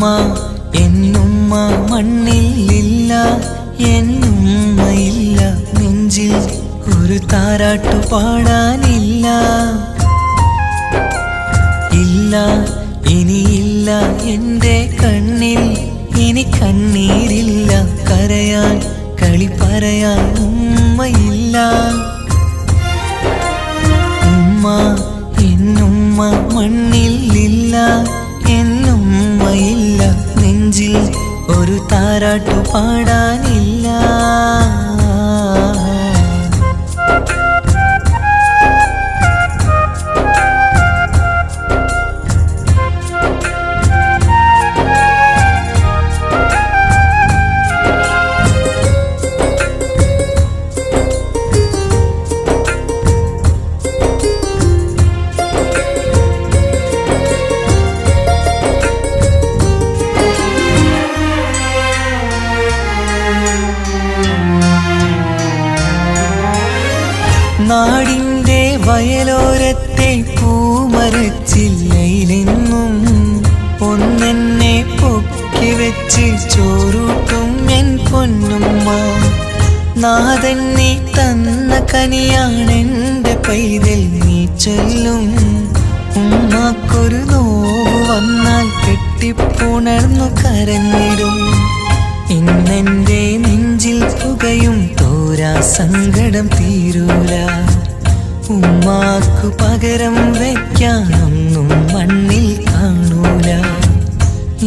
ഉമ്മ എന്നുമ്മ മണ്ണിലില്ല, എന്നുമ്മയില്ല നെഞ്ചിൽ ഒരു താരാട്ടു പാടാനില്ല. ഇല്ല ഇനിയില്ല എൻ്റെ കണ്ണിൽ ഇനി കണ്ണീരില്ല, കരയാൻ കളി പറയാൻ ഉമ്മയില്ല. ഉമ്മ എന്നുമ്മ മണ്ണിലില്ല, എന്നുമ്മയില്ല നെഞ്ചിൽ ഒരു താരാട്ടു പാടാനില്ല. നാടിൻ്റെ വയലോരത്തെ പൂമരച്ചില്ലയിലെന്നും ഒന്നെന്നെ പൊക്കി വെച്ച് ചോറൂട്ടും എൻ പൊന്നുമ്മ. നാഥന്നെ തന്ന കനിയാണെൻ്റെ പൈതൽ നീ ചൊല്ലും. ഉമ്മാക്കൊരു നോവ് വന്നാൽ കെട്ടിപ്പുണർന്നു കരഞ്ഞിടും. ഇന്നെൻ്റെ നെഞ്ചിൽ പുകയും തോരാ സങ്കടം തീരൂല. ഉമ്മാക്കു പകരം വയ്ക്കാനൊന്നും മണ്ണിൽ കാണൂല.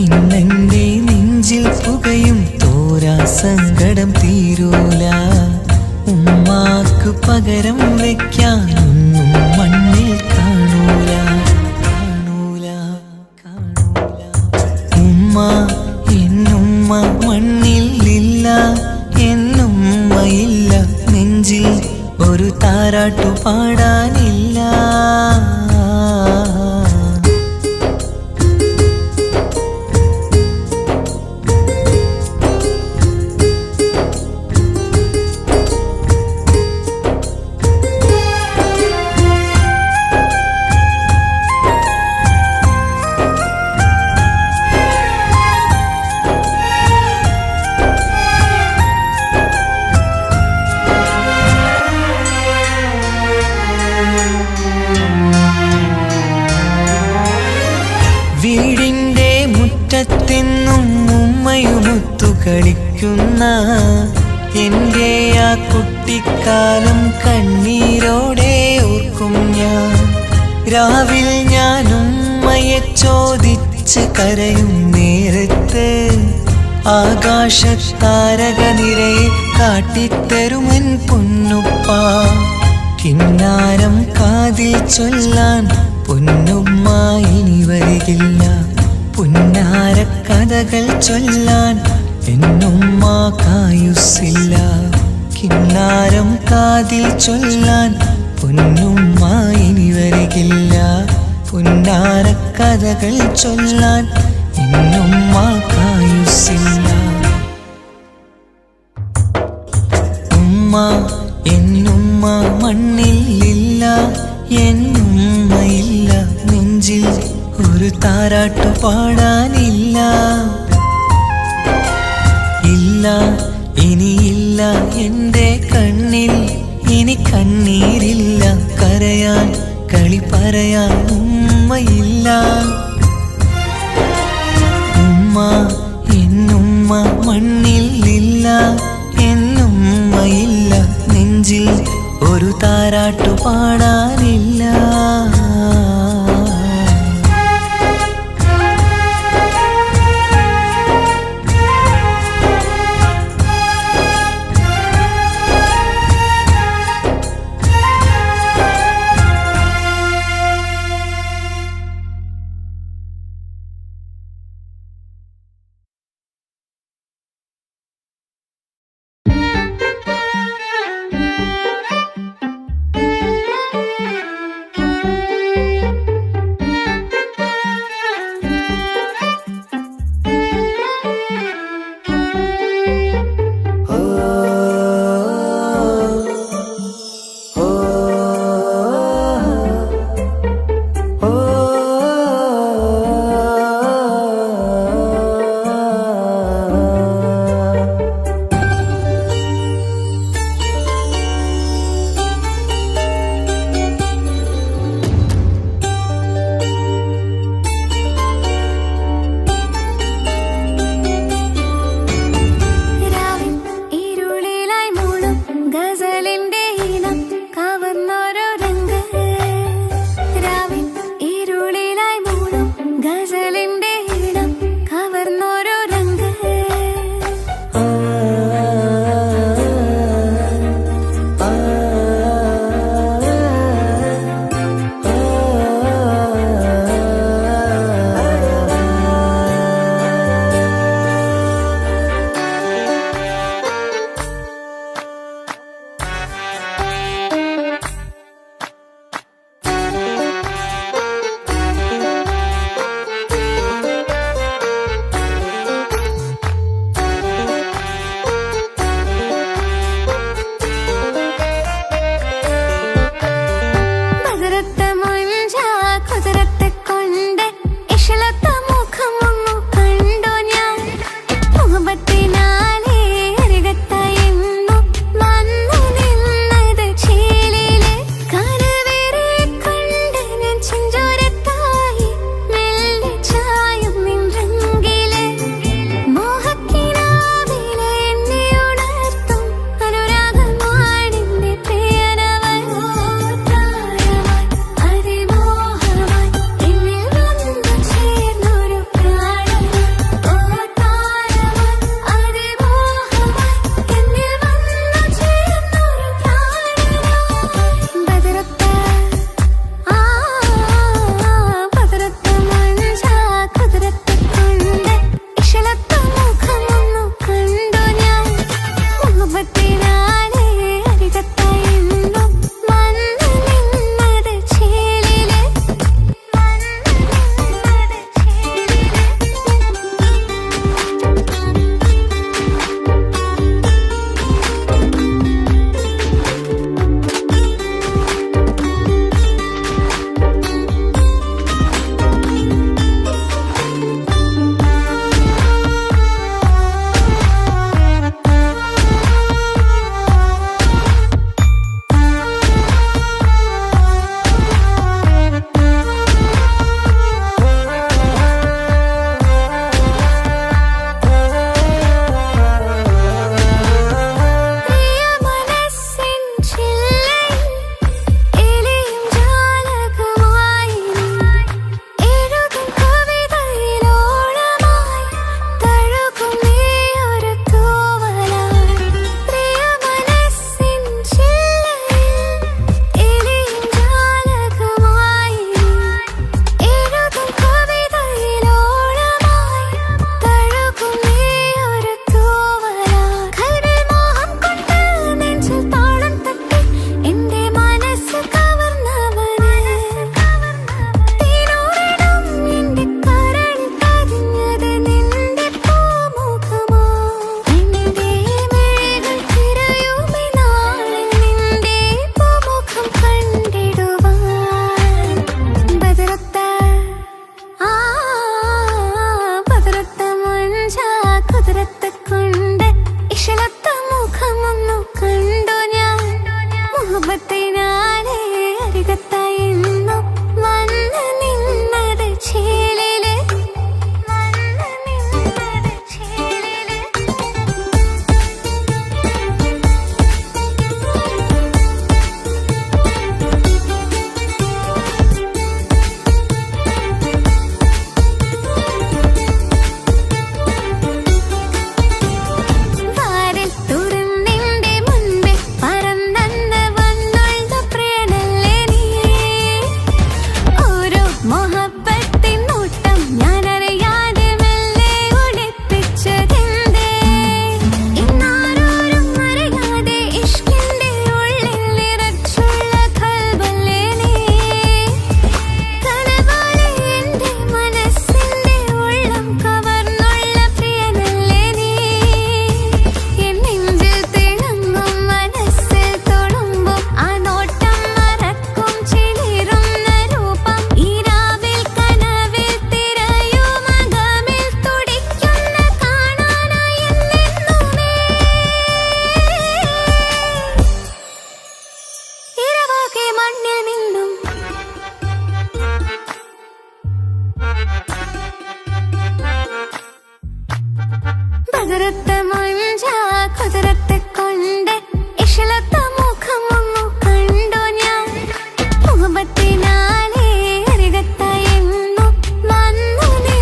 ഇന്നെൻ്റെ നെഞ്ചിൽ പുകയും തോരാ സങ്കടം തീരൂല. ഉമ്മാക്കു പകരം വയ്ക്കാനൊന്നും മണ്ണിൽ കാണൂല, കാണൂല, കാണൂല. ഉമ്മ എന്നുമ്മ മണ്ണിലില്ല, എന്നുമ്മയില്ല നെഞ്ചിൽ ഒരു താരാട്ടു പാടാനില്ല. വീടിൻ്റെ മുറ്റത്തെന്നും ഉമ്മയുമൊത്തു കളിക്കുന്ന എൻ്റെ ആ കുട്ടിക്കാലം കണ്ണീരോടെ ഓർക്കും ഞാൻ. രാവിൽ ഞാൻ ഉമ്മയെ ചോദിച്ച് കരയും നേരത്ത് ആകാശത്താരക നിരയെ കാട്ടിത്തരുമൻ പൊന്നുപ്പ. കിന്നാരം കാതിൽ ചൊല്ലാൻ പൊന്നുമ്മ ഇനി വരികില്ല. പുന്നാര കഥകൾ ചൊല്ലാൻ എന്നുമ്മ കായുസ്സില്ല. കിന്നാരം കാതിൽ ചൊല്ലാൻ പൊന്നുമ്മ ഇനി വരികില്ല. പുന്നാര കഥകൾ ചൊല്ലാൻ എന്നുമ്മ കായുസ്സില്ല. ഉമ്മ എന്നുമ്മ മണ്ണിലില്ല, എന്നുമ്മയില്ല നെഞ്ചിൽ ഒരു താരാട്ടു പാടാനില്ല. ഇല്ല ഇനിയില്ല എൻ്റെ കണ്ണിൽ ഇനി കണ്ണീരില്ല, കരയാൻ കളി പറയാൻ ഉമ്മയില്ല. ഉമ്മ എന്നുമ്മ മണ്ണിലില്ല, എന്നുമ്മയില്ല നെഞ്ചിൽ ഒരു താരാട്ടു പാടാനില്ല. ഗസലിന്റെ ഇടം കവർന്നോരോ രംഗ മുഹബത്തിനാലേ അരികത്തായെന്നും വന്നു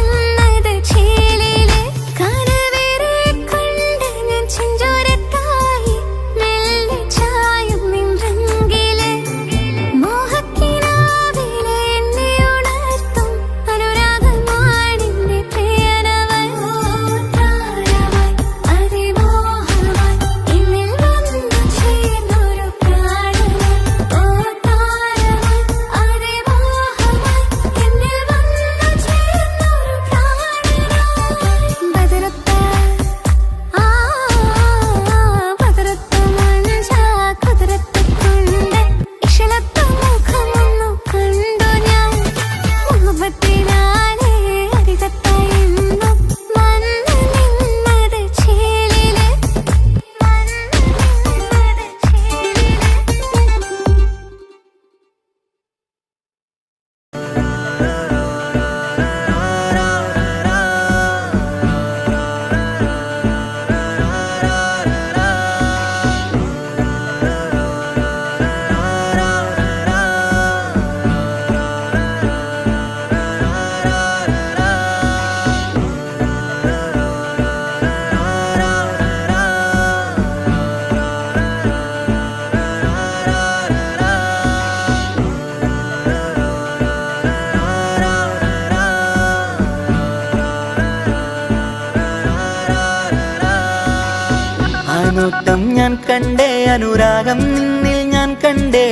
നോട്ടം ഞാൻ കണ്ടേ, അനുരാഗം നിന്നിൽ ഞാൻ കണ്ടേ,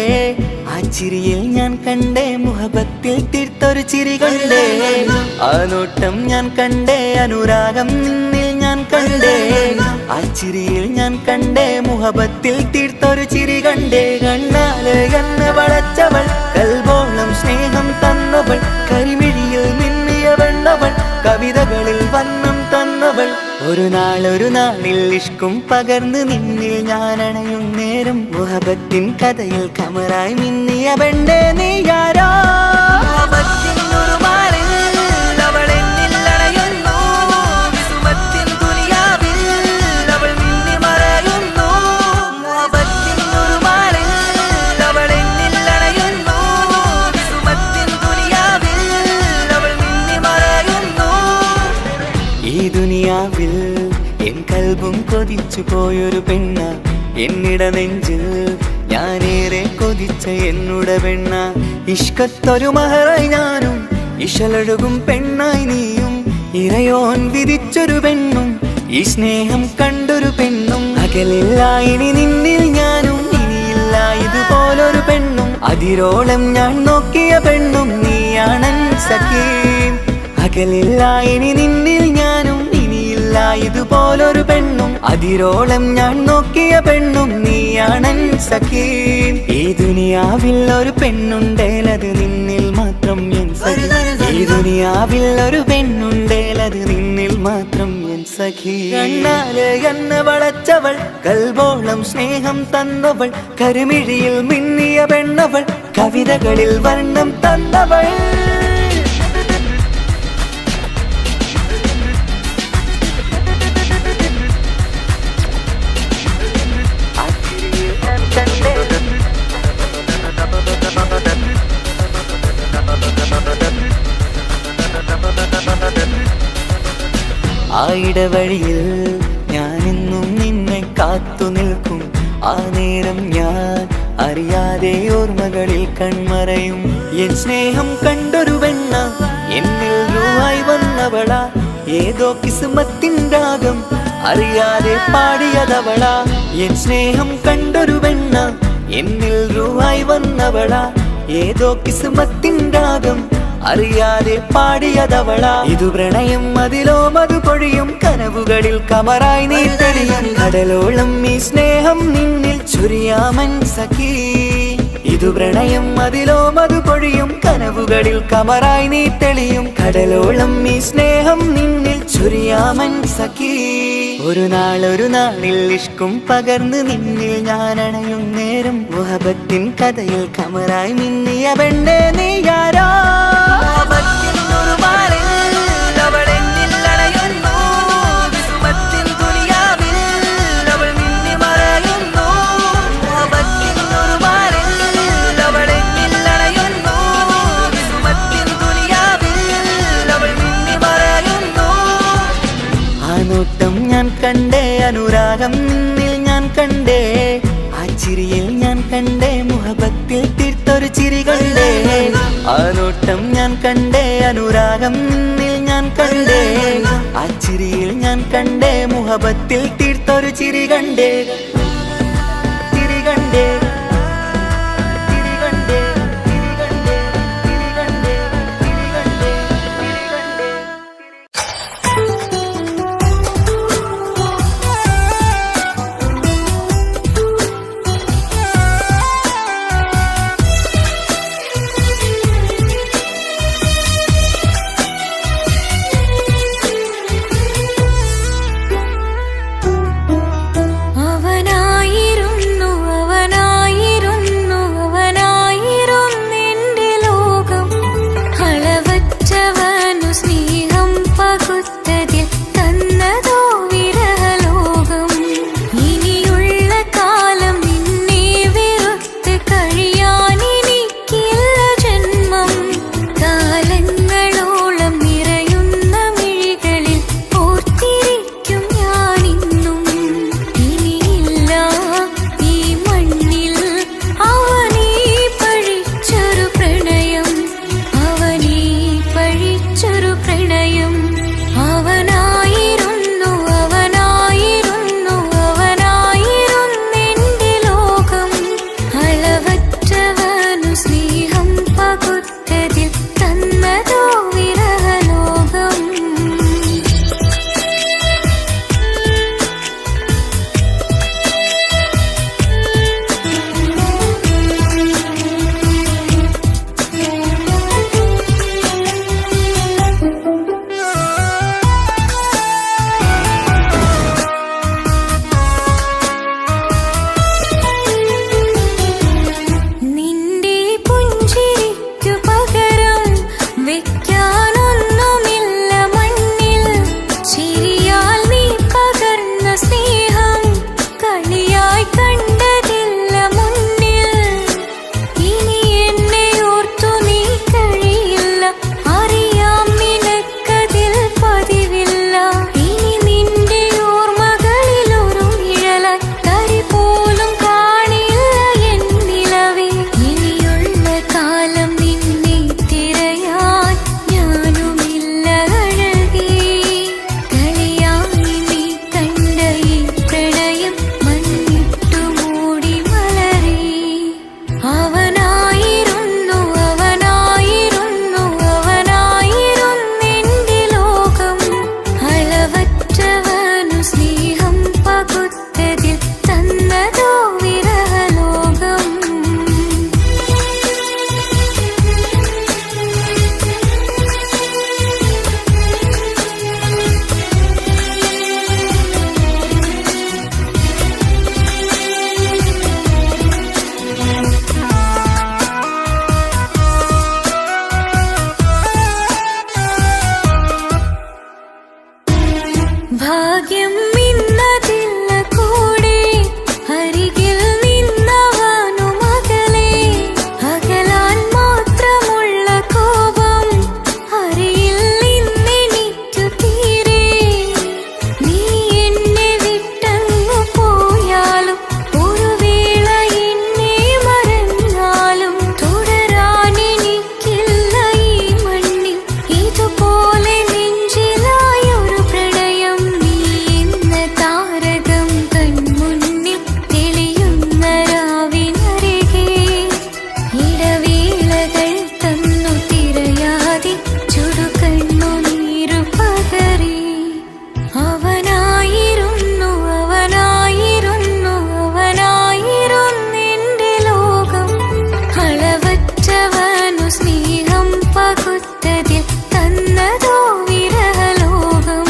ആ ചിരിയിൽ ഞാൻ കണ്ടേ, മുഹബത്തിൽ തീർത്തൊരു ചിരി കണ്ടേ. ആ നോട്ടം ഞാൻ കണ്ടേ, അനുരാഗം നിന്നിൽ ഞാൻ കണ്ടേ, ആ ചിരിയിൽ ഞാൻ കണ്ടേ, മുഹബത്തിൽ തീർത്തൊരു ചിരി കണ്ടേ. കണ്ണാല് എന്നെ വളച്ചവൾ, കൽബോളം സ്നേഹം തന്നവൾ, കരിമിഴിയിൽ മിന്നിയ വെണ്ണവൾ, കവിതകളിൽ വന്നം തന്നവൾ. ഒരു നാളിൽ ഇഷ്കും പകർന്ന് നിന്നിൽ ഞാൻ അണയും നേരം, മുഹബത്തിൻ കഥയിൽ കമറായി മിന്നിയ പെണ്ണേ നീയാരോ. ഈ ദുനിയാവിൽ എൻ കൽബും കൊതിച്ചു പോയൊരു പെണ്ണ, എന്നിട നെഞ്ചിൽ ഞാനേറെ കൊതിച്ച എന്നുടെ പെണ്ണ. ഇഷ്കത്തൊരു മഹറായി ഞാനും, ഇശലൊഴുകും പെണ്ണായി നീയും, ഇറയോൻ വിധിച്ചൊരു പെണ്ണും, ഈ സ്നേഹം കണ്ടൊരു പെണ്ണും. അകലില്ല ഇനി നിന്നിൽ ഞാനും, ഇനിയില്ല ഇതുപോലൊരു പെണ്ണും. അതിരോളം ഞാൻ നോക്കിയ പെണ്ണും നീയാണൻ സഖീ. അകലില്ല ഇനി നിന്നിൽ ഞാനും, ഇനിയില്ല ഇതുപോലൊരു പെണ്ണും. അതിരോളം ഞാൻ നോക്കിയ പെണ്ണും നീയാണൻ സഖീ. ഈ ദുനിയാവിൽ ഒരു പെണ്ണുണ്ടേലത് നിന്നിൽ മാത്രം എൻ സഖി. ഈ ദുനിയാവിൽ ഒരു പെണ്ണുണ്ടേലത് നിന്നിൽ മാത്രം എൻ സഖി. കണ്ണാല് എന്നെ വളച്ചവൾ, കൽബോളം സ്നേഹം തന്നവൾ, കരുമിഴിയിൽ മിന്നിയ പെണ്ണവൾ, കവിതകളിൽ വർണ്ണം തന്നവൾ. ആ ഇടവഴിയിൽ ഞാനെന്നും നിന്നെ കാത്തു നിൽക്കും, ആ നേരം ഞാൻ അറിയാതെ ഓർമ്മകളിൽ കൺമറയും. എൻ സ്നേഹം കണ്ടൊരു പെണ്ണ, എന്നിൽ രൂപായി വന്നവള, ഏതോ കിസ്മത്തിൻ രാഗം അറിയാതെ പാടിയതവള. എൻ സ്നേഹം കണ്ടൊരു പെണ്ണ, എന്നിൽ രൂപായി വന്നവള, ഏതോ കിസ്മത്തിൻ രാഗം അറിയാതെ പാടിയതവള. ഇതു പ്രണയം അതിലോ മധു പൊഴിയും, കനവുകളിൽ കമറായി നീ തെളിയും. കടലോളം ഈ സ്നേഹം നിന്നിൽ ചൊരിയാമൻ സഖീ. ഇതു പ്രണയം അതിലോ മധു പൊഴിയും, കനവുകളിൽ കമറായി നീ തെളിയും. കടലോളം ഈ സ്നേഹം നിന്നിൽ ചൊരിയാമൻ സഖീ. ഒരു നാളിൽ ഇഷ്കും പകർന്ന് നിന്നിൽ ഞാൻ അണയും നേരം, മുഹബത്തിൻ കഥയിൽ കമറായി മിന്നിയ പെണ്ണേ നീയാരോ. നോട്ടം ഞാൻ കണ്ടേ, അനുരാഗം നിന്നിൽ ഞാൻ കണ്ടേ, ആ ചിരിയിൽ ഞാൻ കണ്ടേ, മുഹബത്തിൽ തീർത്തൊരു ചിരി കണ്ടേ. ആ നോട്ടം ഞാൻ കണ്ടേ, അനുരാഗം നിന്നിൽ ഞാൻ കണ്ടേ, ആ ചിരിയിൽ ഞാൻ കണ്ടേ, മുഹബത്തിൽ തീർത്തൊരു ചിരി കണ്ടേ. ചിരി കണ്ടേ. അവനായിരുന്നു ഭാഗ്യം ഇന്നതില്ല കൂടെ അരികിൽ നിന്നവനു മകളെ അകലാൻ മാത്രമുള്ള കോപം അറിയിൽ നിന്നെനിക്കു തീരെ നീ എന്നെ വിട്ടങ്ങു പോയാലും ഒരു വേള എന്നെ മറന്നാലും തുടരാൻ എനിക്കില്ല ഈ മണ്ണിൽ ഇതുപോലെ നെഞ്ചിലായൊരു പ്രണയം നീ എന്ന താരകം കൺമുന്നിൽ തെളിയുന്ന രാവിനരികെ ഇടവേളകൾ തന്നു തിരയാതെ ചുടുകണ്ണുനീരു പകറി അവനായിരുന്നു അവനായിരുന്നെന്റെ ലോകം അളവറ്റവനു സ്നേഹം പകുത്തതിൽ തന്നതോ വിരഹലോകം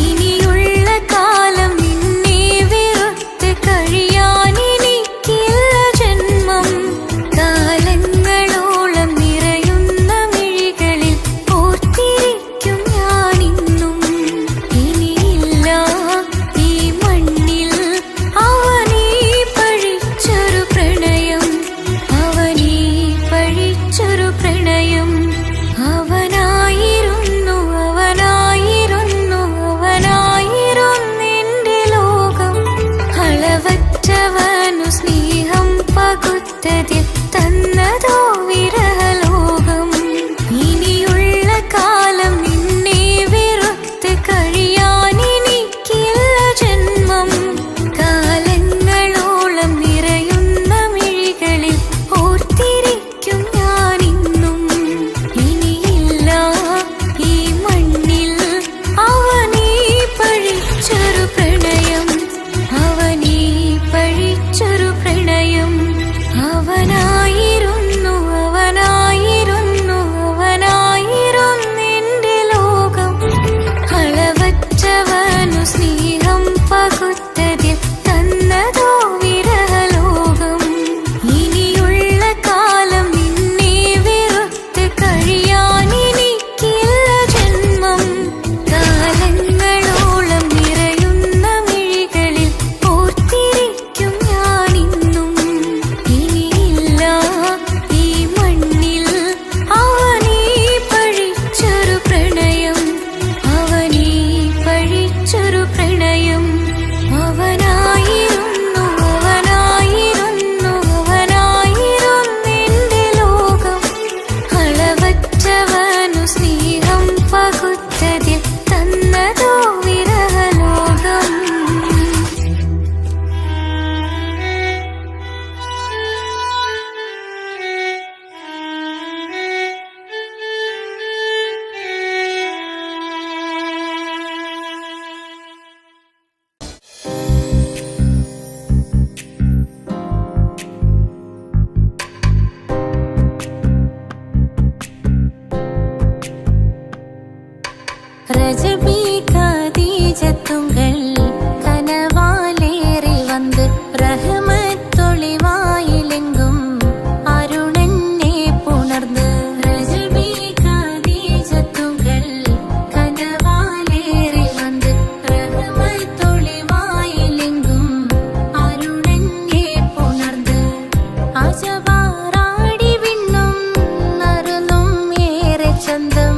ഇനിയുള്ള കാലം നിന്നെ വെറുത്ത് കഴിയാൻ എനിക്കില്ല ജന്മം കാലങ്ങളോളം നിറയുന്ന മിഴികളിൽ ഓർത്തിരിക്കും ഞാനിന്നും ഇനിയില്ല ഈ മണ്ണിൽ അവനീ പഴിച്ചൊരു പ്രണയം അവനീ പഴിച്ചൊരു പ്രണയം അവനായിരുന്നെന്റെ ലോകം അളവറ്റവനു സ്നേഹം പകുത്തതിൽ തന്നതോ വിരഹലോകം ഇനിയുള്ള കാലം നിന്നെ വെറുത്ത് കഴിയാൻ എനിക്കില്ല ജന്മം കാലങ്ങളോളം നിറയുന്ന മിഴികളിൽ ഓർത്തിരിക്കും ഞാനിന്നും ഇനിയില്ല ഈ മണ്ണിൽ അവനീ പഴിച്ചൊരു പ്രണയം അവനീ പഴിച്ചൊരു പ്രണയം അവനായിരുന്നെന്റെ ലോകം അളവറ്റവനു സ്നേഹം പകുത്തതിൽ തന്നതോ വിരഹലോകം ഇനിയുള്ള കാലം നിന്നെ വെറുത്ത് കഴിയാൻ എനിക്കില്ല ജന്മം കാലങ്ങളോളം നിറയുന്ന മിഴികളിൽ ഓർത്തിരിക്കും ഞാനിന്നും ഇനിയില്ല ഈ മണ്ണിൽ അവനീ പഴിച്ചൊരു പ്രണയം അവനീ പഴിച്ചൊരു പ്രണയം അവനായിരുന്നെന്റെ ലോകം അളവറ്റവനു സ്നേഹം പകുത്തതിൽ തന്നതോ വിരഹലോകം ரஜபி கதீஜத்துங்கள் கனவாலேறி வந்து ரஹமத்தொளிவாயிலெங்கும் அருணன்னே புணர்ந்து ரஜபி கதீஜத்துங்கள் கனவாலேறி வந்து ரஹமத்தொளிவாயிலெங்கும் அருணன்னே புணர்ந்து അജവാറാടി വിണ്ണും നറുന്നും ഏറെ ചന്തം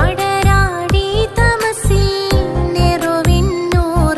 അടരാടി തമസിൽ നെറുവിന്നൂർ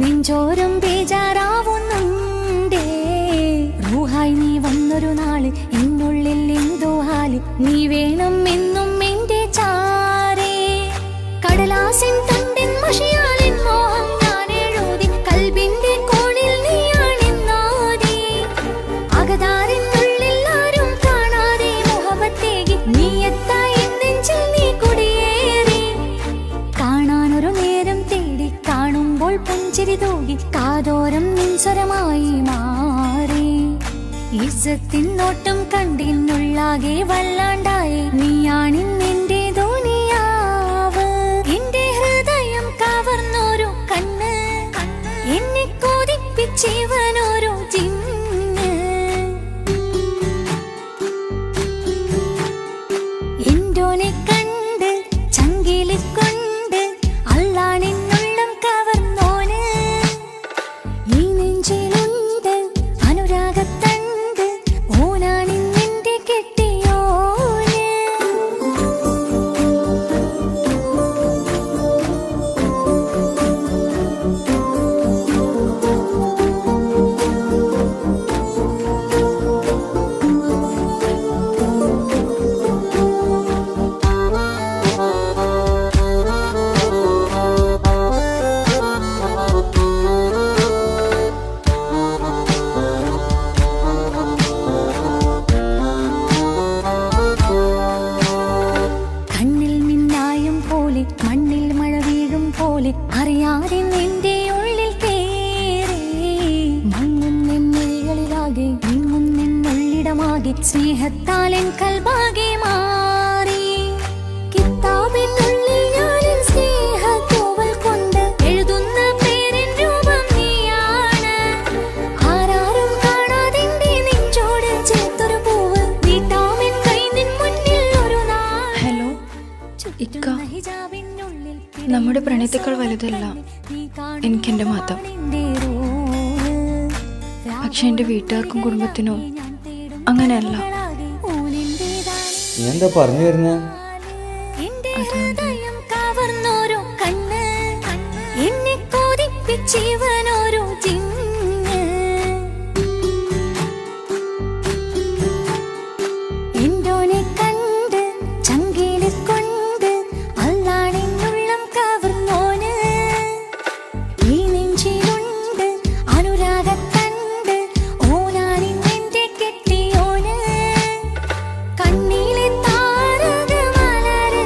നെഞ്ചോരം ബേജാറാവുന്നുണ്ടേ. റൂഹായി നീ വന്നൊരു നാള് എന്നുള്ളിൽ എന്തോ ഹാല്, നീ വേണം എന്നും എന്റെ ചാരേ. കടലാസിൻ തണ്ടിൻ മഷിയാലിൻ മോഹം ഞാൻ എഴുതി, കൽബിന്റെ കോണിൽ നീയാണെന്നാതി. അകതാരിനുള്ളിൽ ആരും കാണാതെ മുഹബത്തേകി നീ എത്തായി നെഞ്ചിൽ നീ കുടിയേറി. കാണാനൊരു നേരം തേടി കാണുമ്പോൾ പുഞ്ചിരി തൂകി കാതോരം നിൻസ്വരമായി മാറി. ഇസ്സത്തിൻ നോട്ടം കണ്ടിന്നുള്ളാകെ വല്ലാണ്ടായി, നീയാണിന്നെന്റെ ദുനിയാവ്. എന്റെ ഹൃദയം കവർന്നൊരു കണ്ണ്, എന്നെ കൊതിപ്പിച്ചിവനൊരു ജിന്ന്. എന്തോനെ കണ്ട് ചങ്കില് കൊണ്ട് അള്ളാണെന്നുള്ളം കവർന്നോന്. ഈ നെഞ്ചിലുണ്ട് അനുരാഗത്തണ്ട്, ഓനാണിന്നെന്റെ കെട്ടിയോന്. സ്നേഹത്താൽ എൻ കൽബാകെ മാറി. കിതാബിനുള്ളിൽ ഞാനെൻ സ്നേഹത്തൂവൽ കൊണ്ട് എഴുതുന്ന പേരിൻ രൂപം നീയാണ്. ആരാരും കാണാതെന്റെ നെഞ്ചോട് ചേർത്തൊരു പൂവ് നീട്ടാമെൻ കൈ നിൻ മുന്നിൽ ഒരു നാൾ. ഹലോ ഇക്ക, നമ്മുടെ പ്രണയത്തേക്കാൾ വലുതല്ല എനിക്കെൻ്റെ മതം. പക്ഷെ എൻ്റെ വീട്ടുകാർക്കും കുടുംബത്തിനും അങ്ങനെയല്ല. നീ എന്താ പറഞ്ഞു വരുന്നേ? കവർന്നോരോ കണ്ണ് എന്നെ കൊതിപ്പിച്ചിവനോരോ ജിന്ന്. എന്തോനെ കണ്ട് ചങ്കില് കൊണ്ട് അല്ലാണെന്നുള്ളം കവർന്നോന്. ഈ നെഞ്ചിലുണ്ട് അനുരാഗത്തണ്ട് ഓനാണിന്നെന്റെ കെട്ടിയോന്. കണ്ണിലെ താരകമലര്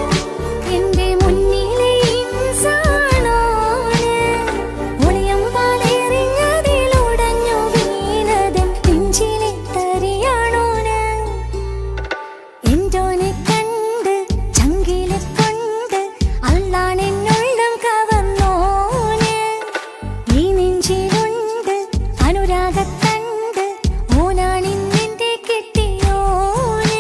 എന്റെ മുന്നിലെ ഇൻസാണോന്. ഒളിയമ്പാലെറിഞ്ഞതിലുടഞ്ഞു വീണതൻ നെഞ്ചിലെ തരിയാണോന്. എന്തോനെ കണ്ട് ചങ്കില് കൊണ്ട് അല്ലാണെന്നുള്ളം കവർന്നോന്. ഈ നെഞ്ചിലുണ്ട് അനുരാഗത്തണ്ട് ഓനാണിന്നെന്റെ കെട്ടിയോന്.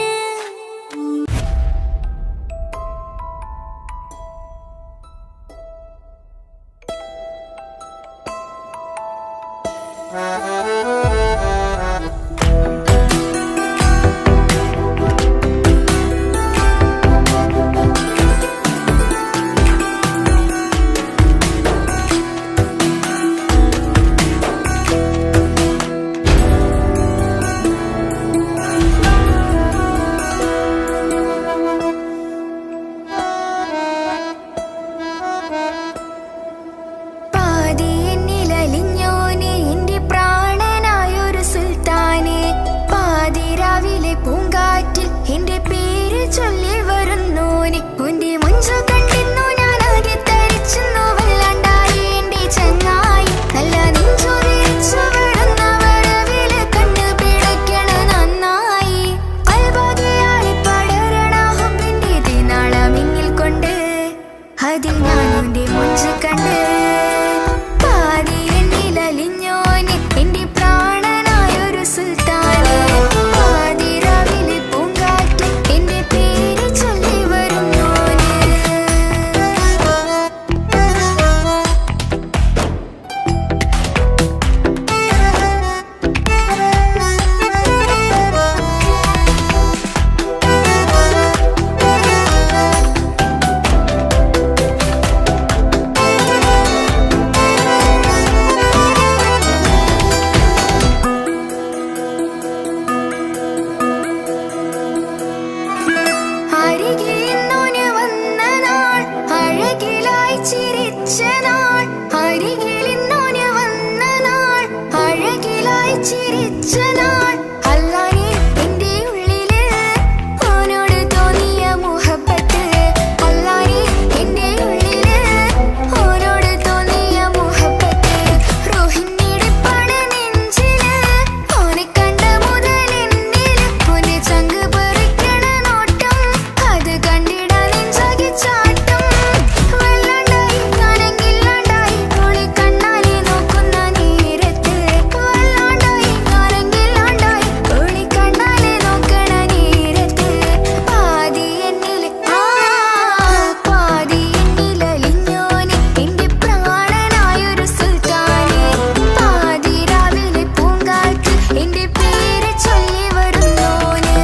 പാതി എന്നിലലിഞ്ഞോനെ എന്റെ പ്രാണനായൊരു സുൽത്താനെ. പാതിരാവിലെ പൂങ്കാറ്റിൽ എന്റെ പേര് ചൊല്ലി വരുന്നോനെ. ഉന്റെ മുഞ്ചു കണ്ടിരുന്നു ഞാനാകെ തരിച്ചെന്നു വല്ലാണ്ടായി എന്റെ ചങ്ങായി. നല്ല നെഞ്ചു വിരിച്ചു വിടുന്ന വരവില് കണ്ണ് പിടയ്ക്കണ നന്നായി. പൽവകയായി പടരണ ഹുബിന്റെ ദിനാളമിങ്ങിൽ കൊണ്ട് അതിൽ ഞാനുന്റെ മുഞ്ചു കണ്ട്. പാതി എന്നിലലിഞ്ഞോനെ എന്റെ പ്രാണനായൊരു സുൽത്താനെ. പാതിരാവിലെ പൂങ്കാറ്റിൽ എന്റെ പേര് ചൊല്ലി വരുന്നോനെ. അരികിൽ ഇന്നോന് വന്ന നാൾ അഴകിലായി ചിരിച്ച നാൾ. അരികിൽ ഇന്നോന് വന്ന നാൾ അഴകിലായി ചിരിച്ച നാൾ. അല്ലാനെ എന്റെ ഉള്ളില് ഓനോട് തോന്നിയ മുഹബത്ത്. അല്ലാനെ എന്റെ ഉള്ളില് ഓനോട് തോന്നിയ മുഹബത്ത്. റോഹിണിടിപ്പാണ് നെഞ്ചില് ഓനെ കണ്ട മുതൽ എന്നില്. ഓനെ ചങ്ക് പറിക്കണ നോട്ടം അത് കണ്ടിടാൻ നെഞ്ചാകെ ചാട്ടം. വല്ലാണ്ടായി ഞാനെങ്കില്ലാണ്ടായി ഓളെ കണ്ണാലെ നോക്കുന്ന നേരത്ത്. വല്ലാണ്ടായി ഞാനെങ്കില്ലാണ്ടായി ഓളെ കണ്ണാലെ നോക്കണ നേരത്ത്. പാതി എന്നില് പാതി എന്നിലലിഞ്ഞോനെ എന്റെ പ്രാണനായൊരു സുൽത്താനെ. പാതിരാവിലെ പൂങ്കാറ്റ് എന്റെ പേര് ചൊല്ലി വരുന്നോന്.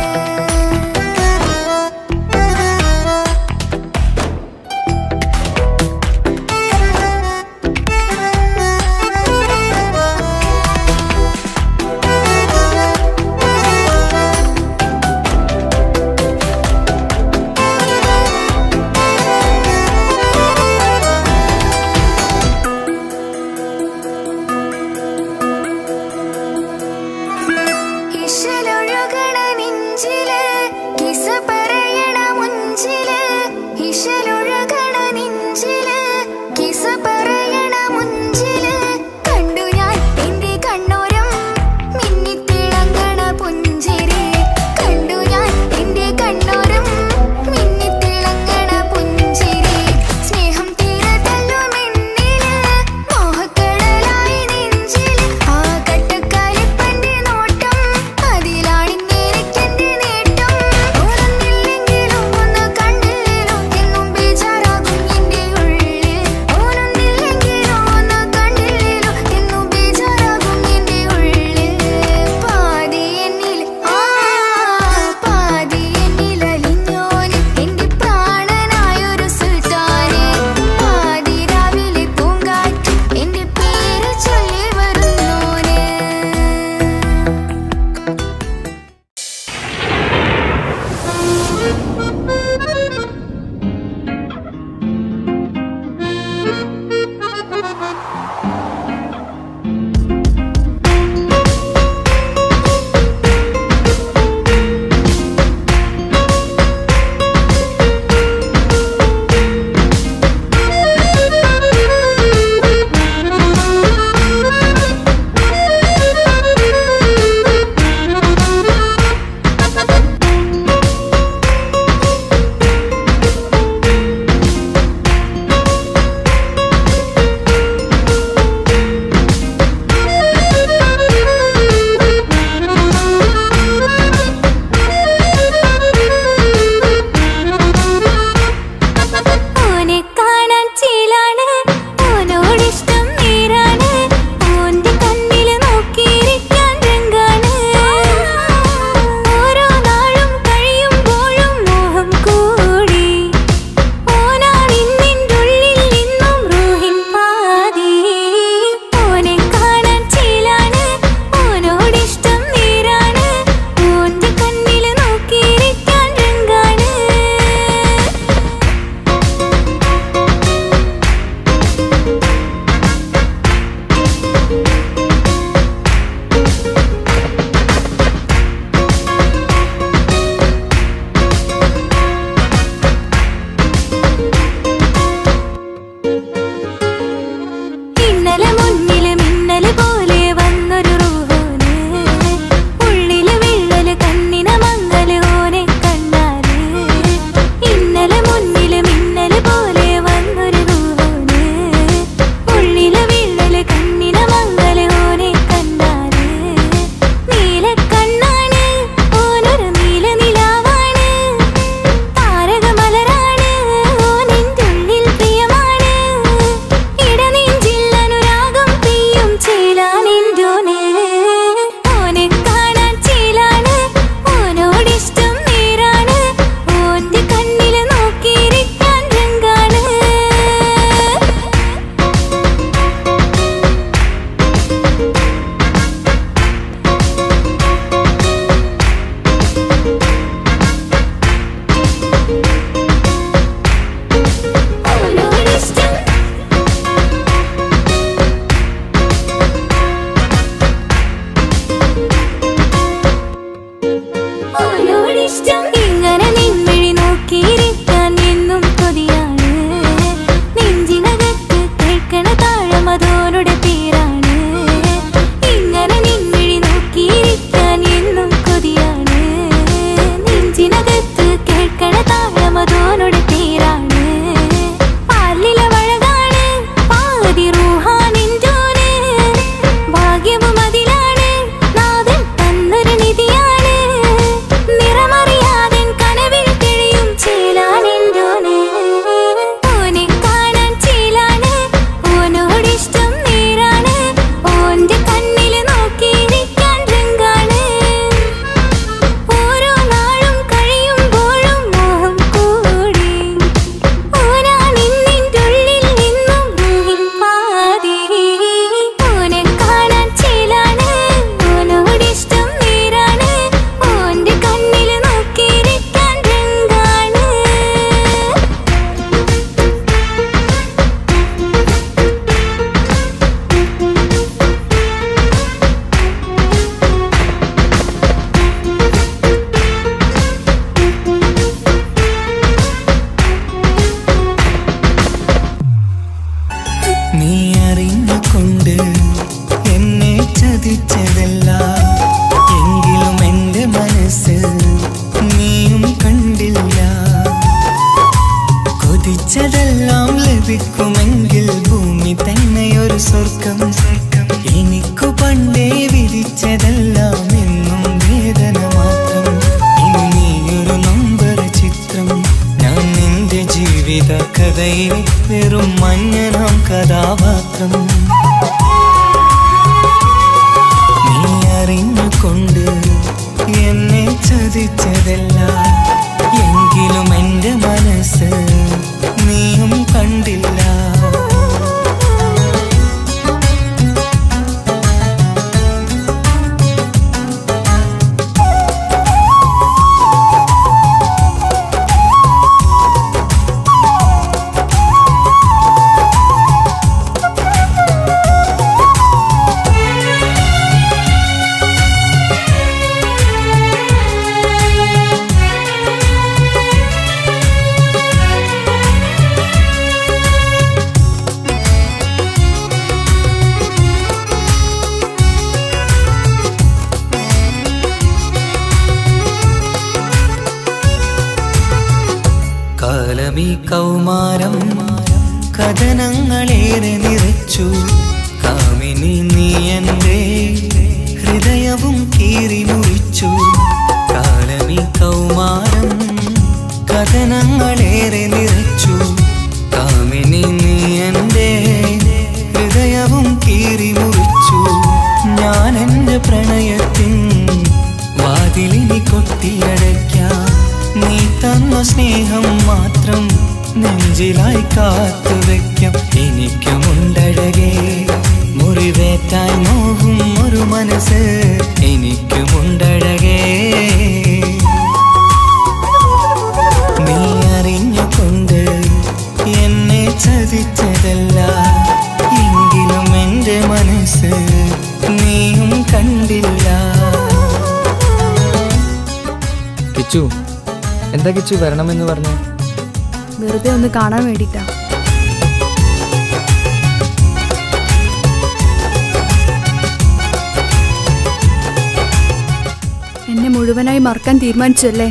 ഇശലൊഴുകണ നെഞ്ചില് കിസ പറയണ മുഞ്ചില്. ഇശലൊഴുകണ നെഞ്ചില് കിസ പറയണ മുഞ്ചില്. കണ്ടു ഞാൻ എന്റെ കണ്ണോരം മിന്നിത്തിളങ്ങണ പുഞ്ചിരി. താഴമതോനുടെ പേരാണ് പാലില വഴകാണ് പാതി റൂഹാനിൻ്റോന് ഭാഗ്യവും അതിലാണ് നാഥൻ തന്നൊരു നിധിയാണ് നിറമറിയാതെ കനവിൽ തെളിയും ചേലാനിൻ്റോന് ഓനെ കാണാൻ ചേലാണ് ഓനോടിഷ്ടം നേരാണ് ഓന്റെ കണ്ണില് നോക്കിയിരിക്കാൻ രംഗാണ് ഓരോ നാളും കഴിയുമ്പോഴും മോഹം കൂടി ഓനാ നിന്നിൻ്റെ ഉള്ളിൽ നിന്നും റൂഹിൻ പാതി ഓനെ കാണാൻ ചേലാണ് ഓനോടിഷ്ടം നേരാണ് ഓന്റെ കണ്ണില് നോക്കിയിരിക്കാൻ രംഗാണ് നീ അറിഞ്ഞുകൊണ്ട് എന്നെ ചതിച്ചതല്ല എങ്കിലും എൻ്റെ മനസ്സ് നീയും കണ്ടില്ല കൊതിച്ചതെല്ലാം ലഭിക്കുമെങ്കിൽ ഭൂമി തന്നെയൊരു സ്വർഗം എനിക്കു പണ്ടേ വിധിച്ചതെല്ലാം എന്നും വേദന മാത്രം ഇനി നീയൊരു നൊമ്പര ചിത്രം ഞാൻ നിന്റെ ജീവിത കഥയിൽ വെറും മഞ്ഞനാം കഥാപാത്രം നീ അറിഞ്ഞുകൊണ്ട് എന്നെ ചതിച്ചതല്ല എങ്കിലും എൻ്റെ മനസ്സ് നീയും കണ്ടില്ല കാലമീ കൗമാരം കഥനങ്ങളേറെ നിറച്ചു കാമിനി നീ എൻ്റെ ഹൃദയവും കീറി മുറിച്ചു കാലമീ കൗമാരം കഥനങ്ങളേറെ നിറച്ചു കാമിനി നീ എൻ്റെ ഹൃദയവും കീറി മുറിച്ചു ഞാൻ എൻ്റെ പ്രണയത്തിൻ വാതിലിനി കൊട്ടിയടയ്ക്കാം നീ തന്ന സ്നേഹം മാത്രം നെഞ്ചിലായി കാത്തുവെക്കാം എനിക്കുമുണ്ടഴകേ മുറിവേറ്റായി നോവും ഒരു മനസ്സ് എനിക്കുമുണ്ടഴകേ നീ അറിഞ്ഞുകൊണ്ട് എന്നെ ചതിച്ചതല്ല എങ്കിലും എൻ്റെ മനസ്സ് നീയും കണ്ടില്ല. കിച്ചു, എന്താ കിച്ചു വരണമെന്ന് പറഞ്ഞു? വെറുതെ ഒന്ന് കാണാൻ വേണ്ടിട്ടാ. എന്നെ മുഴുവനായി മറക്കാൻ തീരുമാനിച്ചല്ലേ?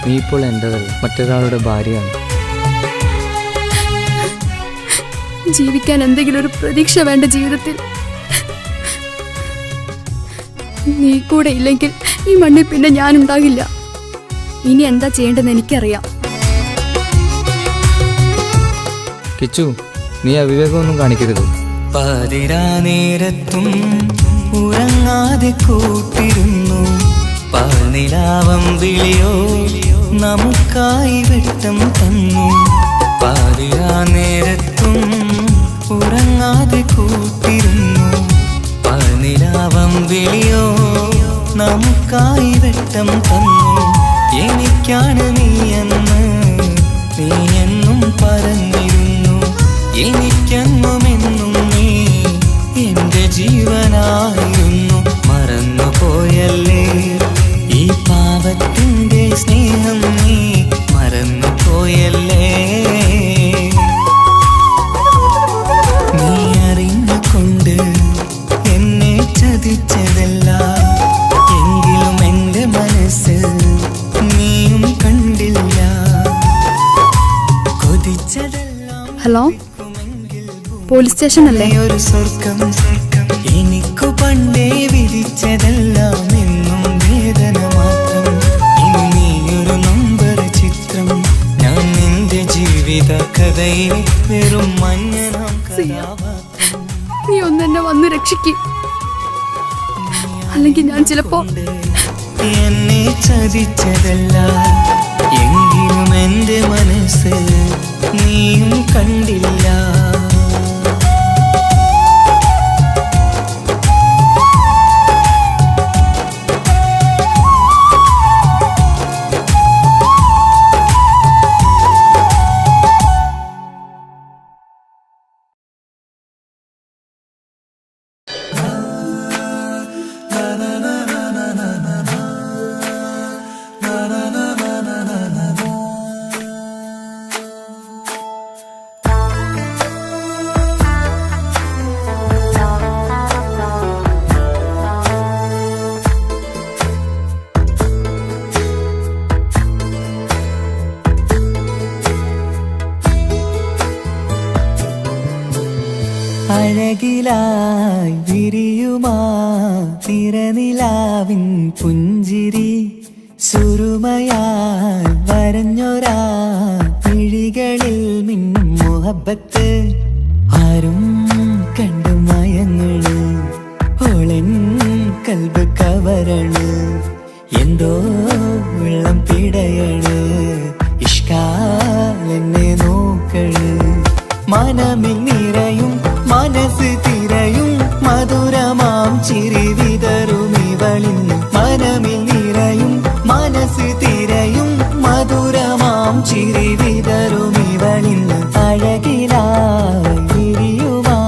നീ ഇപ്പോൾ എൻ്റെതല്ല, മറ്റൊരാളുടെ ഭാര്യയാണ്. ജീവിക്കാൻ എന്തെങ്കിലും ഒരു പ്രതീക്ഷ വേണ്ട ജീവിതത്തിൽ. നീ കൂടെ ഇല്ലെങ്കിൽ ഈ മണ്ണിൽ പിന്നെ ഞാനുണ്ടാകില്ല. ഇനി എന്താ ചെയ്യേണ്ടതെന്ന് എനിക്കറിയാം. കിച്ചു, നീ അവിവേകമൊന്നും കാണിക്കരുത്. പാതിരാ നേരത്തും ഉറങ്ങാതെ കൂട്ടിരുന്നു പാൽനിലാവം വിളിയോ നമുക്കായി വെട്ടം തന്നു. പാതിരാ നേരത്തും ഉറങ്ങാതെ കൂട്ടിരുന്നു പാൽനിലാവം വിളിയോ നമുക്കായി വെട്ടം തന്നു. എനിക്കാണ് നീയെന്ന് നീ എന്നും പറഞ്ഞിരുന്നു. എനിക്കെന്നുമെന്നും നീ എൻ്റെ ജീവനായിരുന്നു. മറന്നുപോയല്ലേ ഈ പാവത്തിൻ്റെ സ്നേഹം, നീ മറന്നുപോയല്ലേ. നീ അറിഞ്ഞുകൊണ്ട് എന്നെ ചതിച്ചതല്ല എങ്കിലും എൻ്റെ മനസ്സ് നീയും ഹലോ, പോലീസ് സ്റ്റേഷൻ അല്ലേ? ഒരു സ്വർഗം എനിക്കു പണ്ടേ വിധിച്ചതെല്ലാം എന്നും വേദന മാത്രം. ഇനി നീയൊരു നമ്പർ ചിത്രം, ഞാൻ നിന്റെ ജീവിത കഥയിലെ വെറും മഞ്ഞനാം കഥാപാത്രം. നീ ഒന്ന് എന്നെ വന്ന് രക്ഷിക്ക്, അല്ലെങ്കിൽ ഞാൻ ചിലപ്പോ എന്നെ ചതിച്ചതല്ല, എങ്കിലും എന്റെ മനസ്സ് നീയും കണ്ടില്ല. അഴകിലായി വിരിയുമാ തിരനിലാവിൻ പുഞ്ചിരി, സുറുമയായി വരഞ്ഞൊരാ വിഴികളിൽ മിന്നും മുഹബത്ത്. ആരും കണ്ടു മയങ്ങള്, ഓളൻ കൽബ് കവരണ്, എന്തോ വെള്ളം പിടയണ്, ഇഷ്കാലെന്നെ നോക്കള്. മനമിൽ നിറയും മനസ്സ് തിരയും മധുരമാം ചിരി വിതറും ഇവളിന്ന്. മനമിൽ നിറയും മനസ്സ് തിരയും മധുരമാം ചിരി വിതറും ഇവളിന്ന്. അഴകിലായി വിരിയുമാ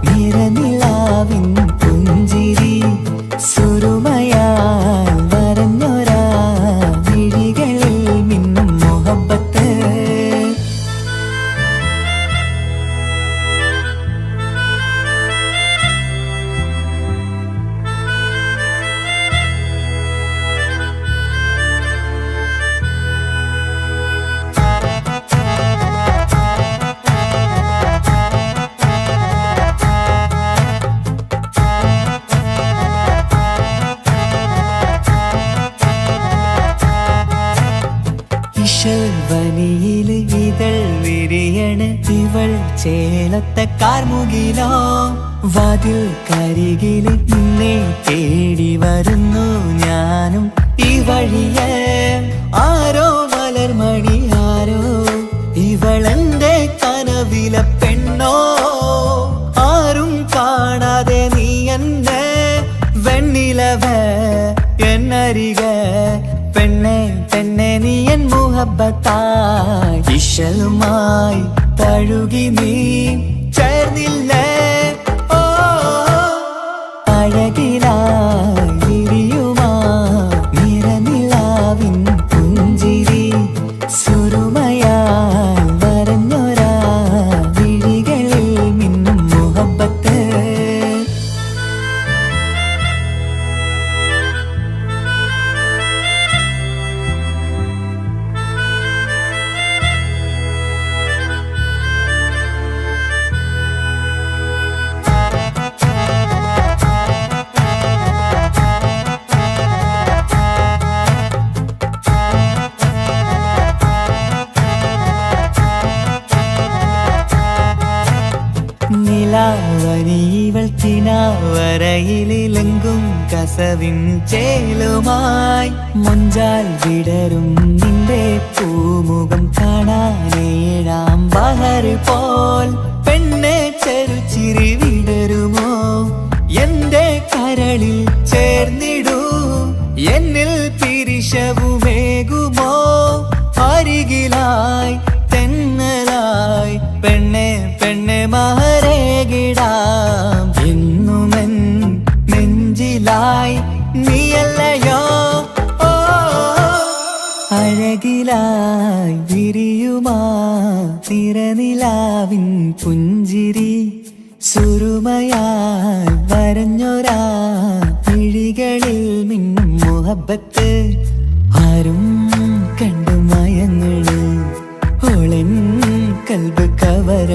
നിറനിലാവിൻ പുഞ്ചിരി, സുറുമയാൽ വരഞ്ഞൊരാ വിഴികളിൽ മിന്നും മുഹബത്ത്. വനിയില് ഇതൾ വിരിയണ്, ഇവൾ ചേലത്തെ കാർമുകിലോ. വാതിൽ കരികില് നിന്നെ തേടി വരുന്നു ഞാനും ഈ വഴിയെ. ആരോ മലർമണി ആരോ, ഇവളെന്റെ കനവിലെ പെണ്ണോ. ആരും കാണാതെ നീ എന്നെ വെണ്ണിലവ എന്നരിക. പെണ്ണെ പെണ്ണെ നീ എൻ മുഹബത്തായി, ഇശലുമായി തഴുകി നീ ചേർന്നില്ലേ. ഓ അഴകിലായി വിരിയുമാ നിറനിലാവിൻ പുഞ്ചിരി, സുറുമയാൽ വരഞ്ഞൊരാ വിഴികളിൽ മിന്നും മുഹബത്ത്. നിലാവനിവൾ കിനാവരയിലെങ്കും കസവിൻ ചേലുമായി, മുഞ്ചാൽ വിടരും നിന്റെ പൂമുഖം കാണാനേഴാം ബഹർ പോൽ. പെണ്ണെ ചെറുചിരി വിടരുമോ, എന്റെ കരളിൽ ചേർന്നിടൂ, എന്നിൽ പിരിശവുമേകുമോ. അരികിലായി തെന്നലായി പെണ്ണെ പെണ്ണെ മഹരേകിടാം, എന്നുമെൻ നെഞ്ചിലായി നീയല്ലയോ. ഓ അഴകിലായി വിരിയുമാ തിരനിലാവിൻ പുഞ്ചിരി, സുറുമയാൽ വരഞ്ഞൊരാ വിഴികളിൽ മിന്നും മുഹബത്ത്. ആരും കണ്ടു മയങ്ങള്, ഓളൻ കൽബ് കവർ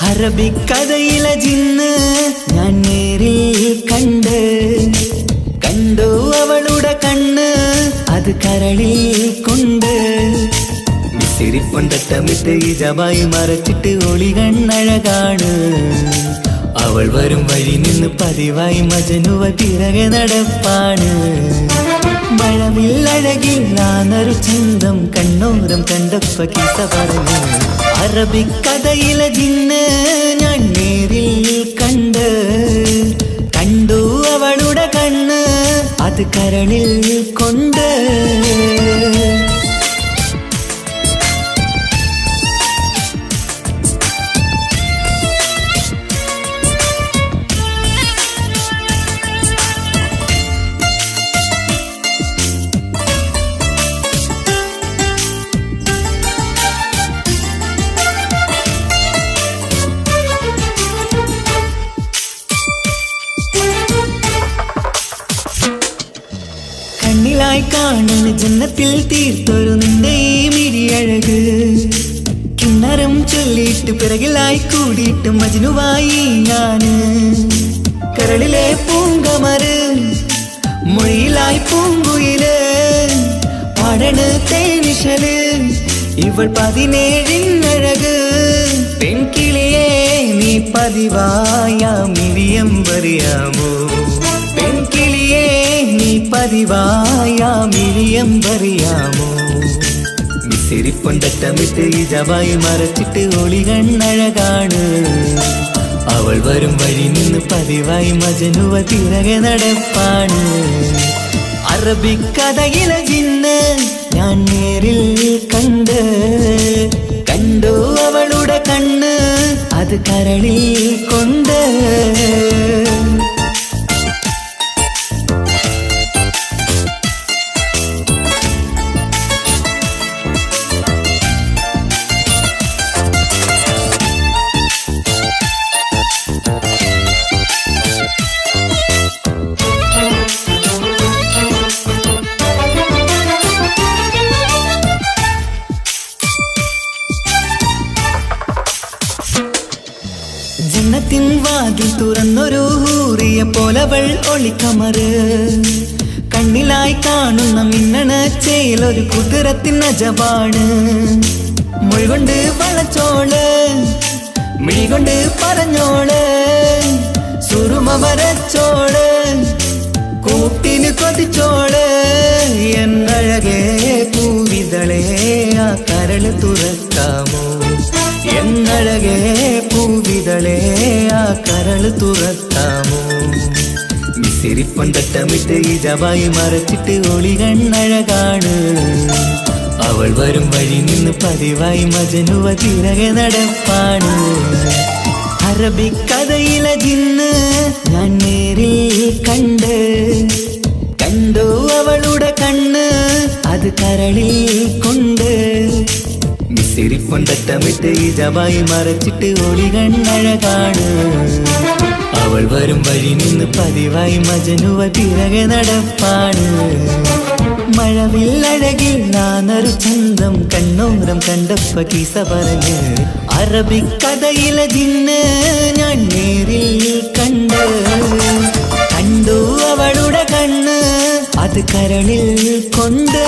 അറബിക്കഥയിലെ ജിന്ന് ഞാൻ നേരിൽ കണ്ടു അവളുടെ കണ്ണ് അത് കരളിൽ കൊണ്ട് മിസിരിപ്പൊണ്ടട്ടമിട്ട് ഇജബായി മറച്ചിട്ട് ഒളി കണ്ണഴകാണ് അവൾ വരും വഴി നിന്ന് പതിവായി മജനുവ പിറകെ നടപ്പാണ് മഴവില്ലഴകിൽ നാനൊരു ചന്തം കണ്ണോരം കണ്ടപ്പ കിസ പറഞ്ഞു അറബിക്കഥയിലെ ജിന്ന് ഞാൻ നേരിൽ കണ്ടു അവളുടെ കണ്ണ് അത് കരളിൽ കൊണ്ട് കണ്ണിലായി കാണുന്ന ജന്നത്തിൽ തീർത്തൊരു നിന്റെ ഈ മിഴിയഴക് കിണ്ണരം ചൊല്ലിയിട്ട് പിറകിലായി കൂടിയിട്ട് മജ്നുവായി ഞാന് കരളിലെ പൂങ്കമര് മൊഴിയിലായി പൂങ്കുയില് പാടണ് തേനിശല് ഇവൾ 17 പെൺകിളിയെ നീ പതിവായ മിഴിയം പറയാമോ പെൺകിളിയെ നീ പതിവായ മിഴിയം പറയാമോ മിസിരിപ്പൊണ്ടട്ടമിട്ട് ഇജബായി മറച്ചിട്ട് ഒളി കണ്ണഴകാണ് അവൾ വരും വഴി നിന്ന് പതിവായി മജനുവ പിറകെ നടപ്പാണ് അറബിക്കഥയിലെ ജിന്ന് ഞാൻ നേരിൽ കണ്ടു അവളുടെ കണ്ണ് അത് കരളിൽ കൊണ്ട് ജന്നത്തിൻ വാതിൽ തുറന്നൊരു ഹൂറിയ പോലവൾ ഒളിക്കമറ് കണ്ണിലായി കാണുന്ന മിന്നണ ചേലൊരു കുതിരത്തിൻ അജബാണ് മൊഴികൊണ്ട് വളച്ചോള് മിഴികൊണ്ട് പറഞ്ഞോള് സുറുമ വരച്ചോള് കൂട്ടിന് കൊതിച്ചോള് എന്നഴകേ പൂവിതളേ ആ കരള് തുറക്കാമോ എന്നഴകേ പൂവിതളേ ആ കരള് തുറക്കാമോ മിസിരിപ്പൊണ്ടട്ടമിട്ട് ഇജബായി മറച്ചിട്ട് ഒളി കണ്ണഴകാണ് അവൾ വരും വഴി നിന്ന് പതിവായി മജനുവ പിറകെ നടപ്പാണ് അറബിക്കഥയിലെ ജിന്ന് ഞാൻ നേരിൽ കണ്ടു അവളുടെ കണ്ണ് അത് കരളിൽ കൊണ്ട് മിസിരിപ്പൊണ്ടട്ടമിട്ട് ഇജബായി മറച്ചിട്ട് ഒളി കണ്ണഴകാണ് അവൾ വരും വഴി നിന്ന് പതിവായി മജനുവ പിറകെ നടപ്പാണ് മഴവില്ലഴകിൽ നാനൊരു ചന്തം കണ്ണോരം കണ്ടപ്പ കിസ പറഞ്ഞ് അറബിക്കഥയിലെ ജിന്ന് ഞാൻ നേരിൽ കണ്ടു അവളുടെ കണ്ണ് അത് കരളിൽ കൊണ്ട്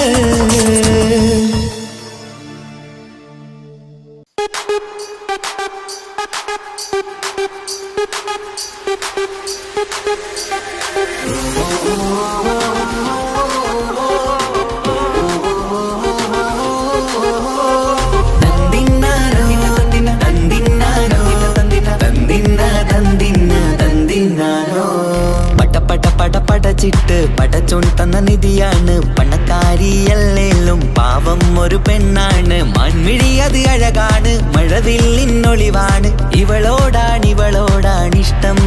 പടച്ചിട്ട് പടച്ചോൺ തന്ന നിധിയാണ്. പണക്കാരിയല്ലേലും പാവം ഒരു പെണ്ണാണ്. മാൻമിഴി അത് അഴകാണ്, മഴവില്ലിന്നൊളിവാണ്. ഇവളോടാണിഷ്ടം,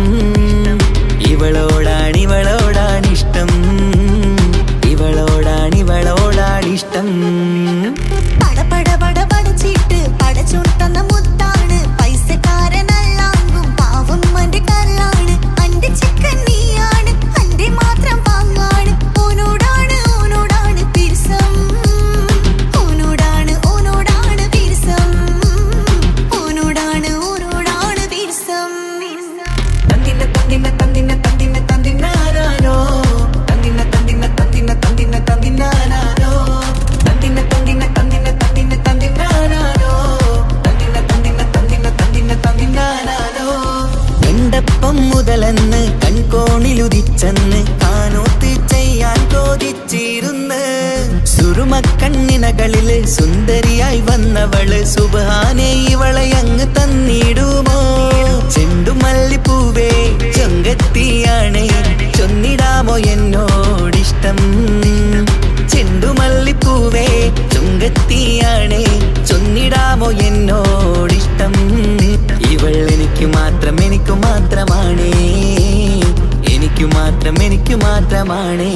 ഇവളോടാണിഷ്ടം, ഇവളോടാണിഷ്ടം. പടപടപടപടച്ചിട്ട് പടച്ചോൻ തന്ന മുത്താണ്. പൈസക്കാരനല്ലാങ്കും പാവം അന്റെ കല്ലാണ്. അന്റെ ചിക്കൻ നീയാണ്, അന്റെ മാത്രം പാങ്ങാണ്. ഓനോടാണ് പിരിസം, ഓനോടാണ് പിരിസം, ഓനോടാണ് പിരിസം. തന്തിന തന്തിന തന്തിന തന്തിന തന്തിനാരോ, തന്തിന തന്തിന തന്തിന തന്തിന തന്തിനാരോ, തന്തിന തന്തിന തന്തിന തന്തിന തന്തിനാരോ, തന്തിന തന്തിന തന്തിന തന്തിന തന്തിനാരോ. കണ്ടപ്പം മുതലെന്ന് കൺകോണിലുദിച്ചെന്ന് കാനോത്ത് ചെയ്യാൻ കോതിച്ചിരുന്ന്. സുറുമക്കണ്ണിനകളില് സുന്ദരിയായി വന്നവള് സുബ്ഹാനേ ഇവളെ അങ്ങ് തന്നിടുമോ? ചെണ്ടുമല്ലിപ്പൂവേ ചൊങ്കത്തിയാണ്, ചൊന്നിടാമോ എന്നോടിഷ്ടം? ചെണ്ടുമല്ലിപ്പൂവേ ചൊങ്കത്തിയാണ്, ചൊന്നിടാമോ എന്നോടിഷ്ടം? ഇവൾ എനിക്ക് മാത്രം, എനിക്ക് മാത്രമാണേ, എനിക്ക് മാത്രം, എനിക്ക് മാത്രമാണേ.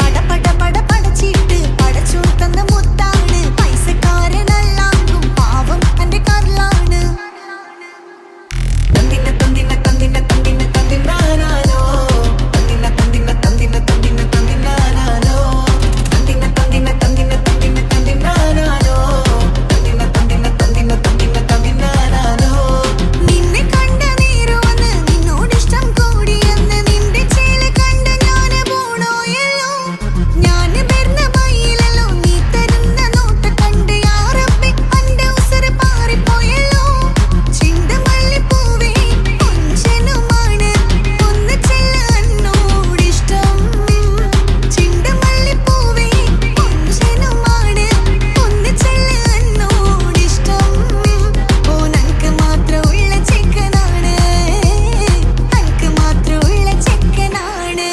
പടപടപടപടച്ചിട്ട് പടച്ചോൻ തന്ന മുത്താണ്. പൈസക്കാരനല്ലാങ്കും പാവം അന്റെ കല്ലാണ്. തന്തിന തന്തിന തന്തിന തന്തിന തന്തിനാരോ, തന്തിന തന്തിന തന്തിന തന്തിന തന്തിനാരോ, തന്തിന തന്തിന തന്തിന തന്തിന തന്തിനാരോ, തന്തിന തന്തിന തന്തിന തന്തിന തന്തിനാരോ. നിന്നെ കണ്ട നേരമെന്ന് നിന്നോടിഷ്ടം കൂടിയെന്ന് നിന്റെ ചേല കണ്ട് ഞാന് പോണോയല്ലോ. ഞാന് വരുന്ന മയിലല്ലോ, നീ തരുന്ന നോട്ട കണ്ട് യാ റബ്ബി അന്റെ ഉസറ് പാറിപ്പോയല്ലോ. ചെണ്ടുമല്ലിപ്പൂവേ കൊഞ്ചനുമാണ്, ഒന്ന് ചെല്ല എന്നോടിഷ്ടം. ചെണ്ടുമല്ലിപ്പൂവേ കൊഞ്ചനുമാണ്, ഒന്ന് ചെല്ല എന്നോടിഷ്ടം. ഓനക്ക് മാത്രമുള്ള ചെക്കനാണ്, അനക്ക് മാത്രമുള്ള ചെക്കനാണ്.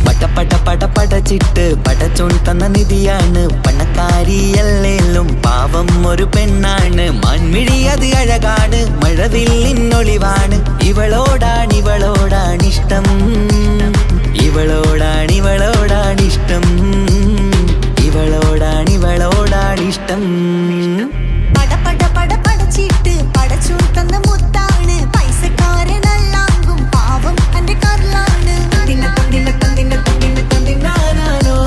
പടപടപടപടച്ചിട്ട് പടച്ചോൻ തന്ന നിധിയാണ്. പണക്കാരിയല്ലേലും പാവം ഒരു പെണ്ണാണ്. മാൻമിഴി അത് അഴകാണ്, മഴവില്ലിന്നൊളിവാണ്. ഇവളോടാണിഷ്ടം, ഇവളോടാണിഷ്ടം, ഇവളോടാണിഷ്ടം. പടപടപടപടച്ചിട്ട് പടച്ചോൻ തന്ന മുത്താണ്. പൈസക്കാരനല്ലാങ്കും പാവം അന്റെ കല്ലാണ്. തന്തിന തന്തിന തന്തിന തന്തിന തന്തിനാരോ,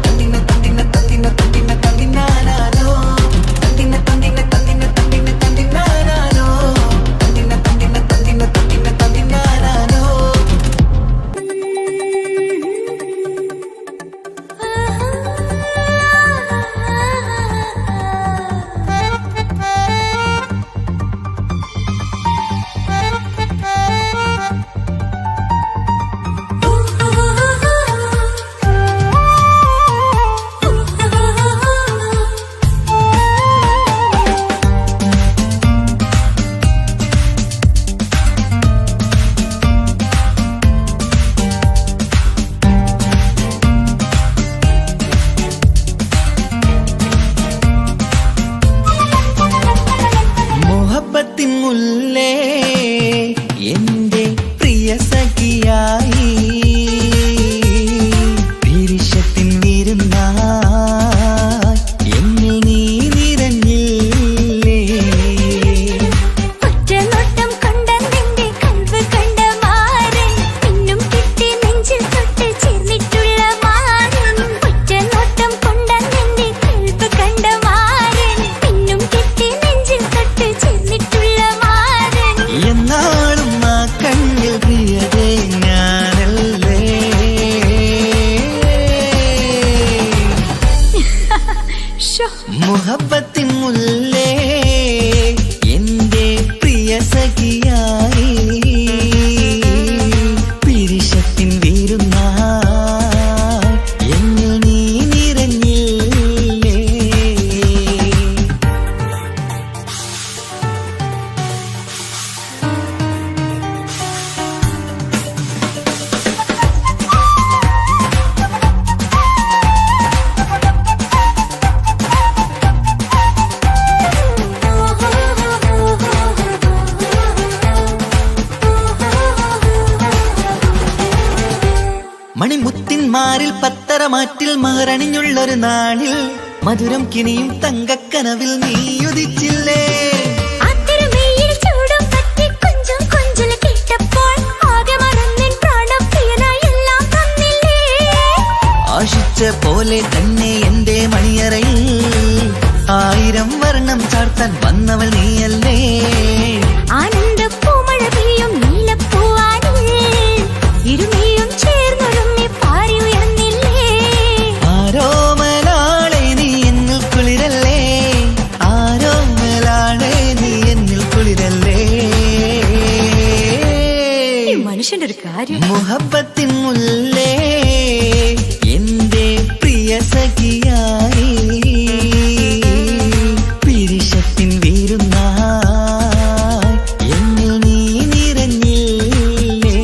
തന്തിന തന്തിന തന്തിന തന്തിന തന്തിനാരോ, തന്തിന തന്തിന തന്തിന തന്തിന തന്തിനാരോ, തന്തിന തന്തിന തന്തിന തന്തിന തന്തിനാരോ. മുഹബത്തിൻ മുല്ലേ എന്റെ പ്രിയ സഖിയായി, പിരിശത്തിൻ വിരുന്നായി എന്നിൽ നീ നിറഞ്ഞില്ലേ. ഒറ്റനോട്ടം കണ്ട നിന്റെ കൽവ് കണ്ട മാരൻ, പിന്നും കിട്ടി നെഞ്ചിൽ തൊട്ട് ചേർന്നിട്ടുള്ള മാരൻ. ഒറ്റനോട്ടം കൊണ്ട നിന്റെ കൽവ് കണ്ട മാരൻ, പിന്നും കിട്ടി നെഞ്ചിൽ തൊട്ട് ചേർന്നിട്ടുള്ള മാരൻ. എന്നാളും ആ കണ്ണിൽ പ്രിയതേ ഞാനല്ലേ. മുഹബത്തിൻ മുല്ലേ എന്റെ പ്രിയ സഖിയായി, പിരിശത്തിൻ വിരുന്നായി എന്നിൽ നീ നിറഞ്ഞില്ലേ. മലബാറിൽ പത്തരമാറ്റിൽ മഹറണിഞ്ഞുള്ളൊരു നാളിൽ മധുരം കിണിയും തങ്കക്കനവിൽ നീ ഉദിച്ചില്ലേ. ആശിച്ച പോലെ തന്നെ എന്റെ മണിയറയിൽ 1000 വർണ്ണം ചാർത്താൻ വന്നവൾ നീയല്ലേ. ആനന്ദ പൂമഴ പെയ്യും നീലപ്പൂവാനിൽ ഇരുമയും ചേർന്നൊരുമ്മി പാറി ഉയർന്നില്ലേ. ആരോമലാളെ നീ എന്നിൽ കുളിരല്ലേ, ആരോമലാളെ നീ എന്നിൽ കുളിരല്ലേ. മനുഷ്യന്റെ ഒരു കാര്യം. മുഹബത്തിൻ മുല്ലേ എന്റെ പ്രിയ സഖിയായി പിരിശത്തിൻ വീരുന്നായി എന്നിൽ നീ നിറഞ്ഞില്ലേ.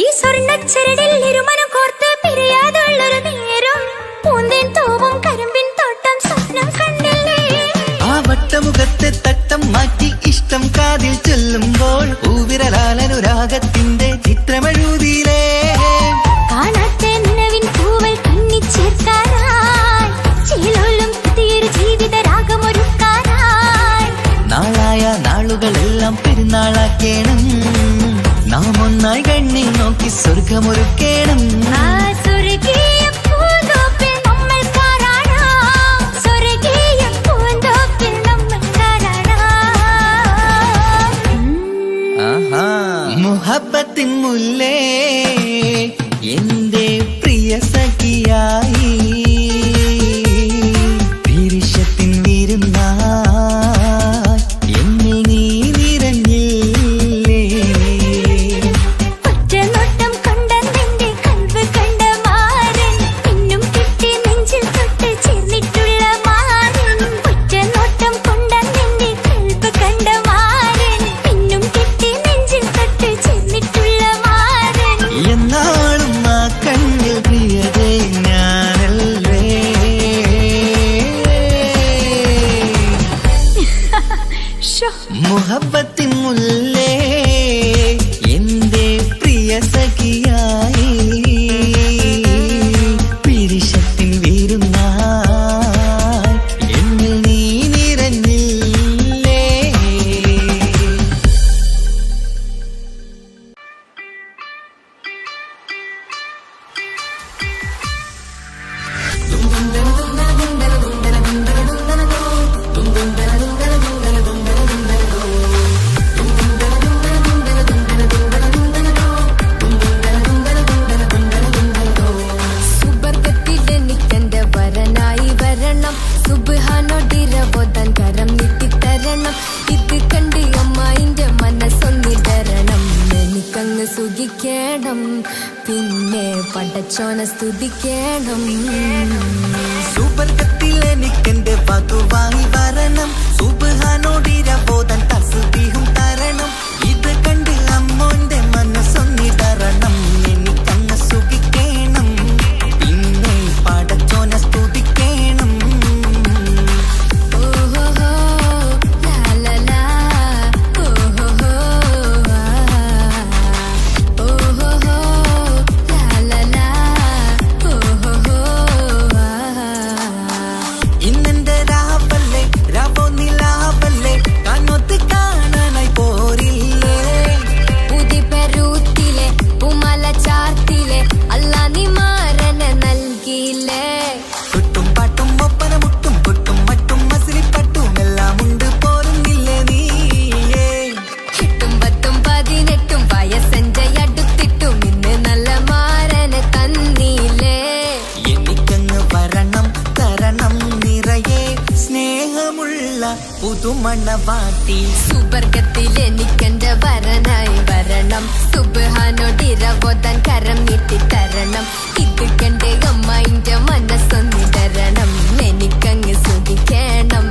ഈ സ്വർണ്ണച്ചരടിൽ ഇരുമനം കോർത്ത് പിരിയാതുള്ളൊരു നേരം പൂന്തേൻ തൂവും കരിമ്പിൻ തോട്ടം സ്വപ്നം കണ്ടില്ലേ. ആ വട്ടമുഖത്തെ തട്ടം മാറ്റി ഇഷ്ടം കാതിൽ ചൊല്ലുമ്പോൾ പൂവിരലാലനുരാഗത്തിന്റെ ചിത്രമെഴുതിയിലേ. കാണാത്ത നിലവിൻ പൂവൽ കണ്ണിച്ചേർക്കാനായി ചീലോലും പുതിയൊരു ജീവിത രാഗമൊരുക്കാനായി നാളായ നാളുകളെല്ലാം പെരുന്നാളാക്കേണം, നാം ഒന്നായി കണ്ണിൽ നോക്കി സ്വർഗമൊരുക്കേണം. ആ സ്വർഗീയ പൂന്തോപ്പിൽ നമ്മൾ കാണാം, സ്വർഗീയ പൂന്തോപ്പിൽ നമ്മൾ കാണാം. ആഹാ. മുഹബത്തിൻ മുല്ലേ എന്റെ പ്രിയ സഖിയായി പിരിശത്തിൻ വിരുന്നായി എന്നിൽ നീ നിറഞ്ഞില്ലേ. ഒറ്റനോട്ടം കൊണ്ട നിന്റെ കൽവ് കണ്ട മാരൻ പിന്നും കിട്ടി നെഞ്ചിൽ തൊട്ട് ചേർന്നിട്ടുള്ള മാരൻ. ഒറ്റനോട്ടം കൊണ്ട നിന്റെ കൽവ് കണ്ട മാരൻ പിന്നും കിട്ടി നെഞ്ചിൽ തൊട്ട് ചേർന്നിട്ടുള്ള മാരൻ. എന്നാളും ആ കണ്ണിൽ പ്രിയതേ ഞാനല്ലേ. മുഹബത്തിൻ മുല്ലേ എന്റെ പ്രിയ സഖിയായി പിരിശത്തിൻ വീരുന്നായി എന്നിൽ നീ നിറഞ്ഞില്ലേ. സുബർഗത്തിലെനിക്കെന്റെ വരനായി വരണം, സുബ്ഹാനോടിരവോദാൻ കരം നീട്ടിത്തരണം. ഇത് കണ്ട് അമ്മായിന്റെ മനസ്സൊന്നിടരണം, എനിക്കങ്ങ് സുഖിക്കണം, പിന്നെ പടച്ചോനെ സ്തുതിക്കണം. സുബർഗത്തിൽ എനിക്കെന്റെ വധുവായി വരണം, സുബ്ഹാനോടിരവോദാൻ തസ്ബീഹും തരണം. ഇത് കണ്ട് അമ്മോന്റെ മനസ്സൊന്നിടരണം, എനിക്കങ്ങ് സുഖിക്കണം, പിന്നെ പടച്ചോനെ സ്തുതിക്കണം. ഓഹോഹോ ലാലലാ, ഓഹോഹോ ഓഹോഹോ ലാലലാ, ഓഹോഹോ. ഇന്നെന്റെ രാവല്ലേ രാവോ നിലാവല്ലേ കാഞ്ഞൊത്ത് കാണാനായി പോ പുതുമണവാട്ടി. സുബർഗത്തിൽ എനിക്കെന്റെ വരനായി വരണം. സുബ്ഹാനോടിരവോതാൻ കരം നീട്ടി തരണം. ഇത് കണ്ട് അമ്മയിന്റെ മനസ്സൊന്നിടരണം. എനിക്കങ്ങ് സ്തുതിക്കണം,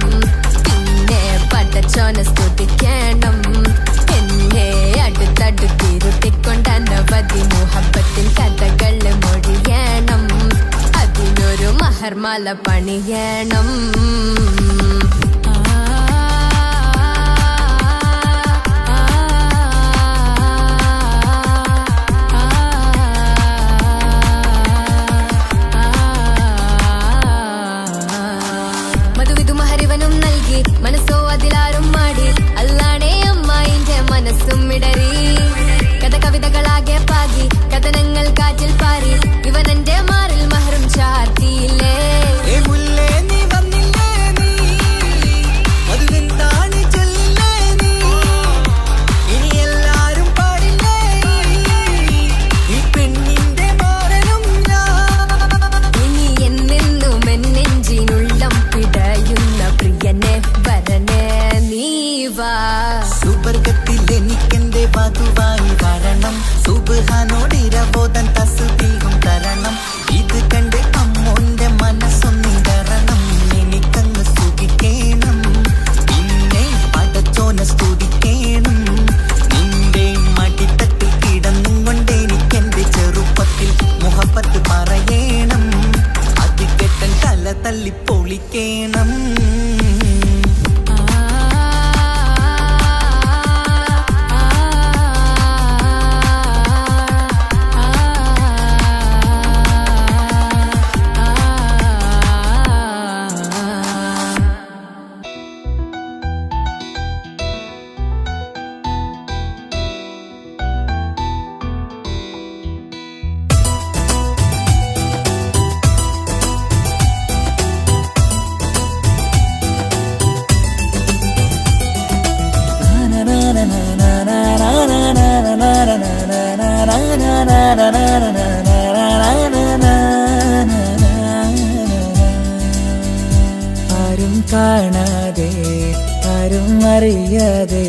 പിന്നെ പടച്ചോനെ സ്തുതിക്കണം. എന്നെ അടുത്തടുത്തിരുത്തിക്കൊണ്ട് അനവധി മുഹബത്തിൻ കഥകൾ മൊഴിയണം. അതിനൊരു മഹർമാല പണിയണം. മനസ്സോ അതിലാരും മാടി അല്ലാണേ അമ്മായിന്റെ മനസ്സും ഇടറി. കഥ കവിതകളാകെ പാകി കഥനങ്ങൾ കാറ്റിൽ പാറി. ഇവനെന്റെ മാറിൽ മഹറും ചാർത്തിയില്ലേ. ഇനി എന്നെന്നും എന്നെഞ്ചിനുള്ളം പിടയുന്ന പ്രിയനെ വരനെ നീവാ. സുബർഗത്തിൽ എനിക്കെന്റെ വധുവായി വരണം. സുബ്ഹാനോടിരവോതാൻ തസ്ബീഹും തരണം. ഇത് കണ്ട് അമ്മോന്റെ മനസ്സൊന്നിടരണം. എനിക്കങ്ങ് സ്തുതിക്കണം, പിന്നെ പടച്ചോനെ സ്തുതിക്കണം. നിന്റെ മടിത്തട്ടിൽ കിടന്നും കൊണ്ട് എനിക്കെന്റെ ചെറുപ്പത്തിൽ മുഹബത്ത് പറയണം. അത് കെട്ടൻ തല തല്ലി പൊളിക്കണം. ആരും കാണാതെ ആരും അറിയാതെ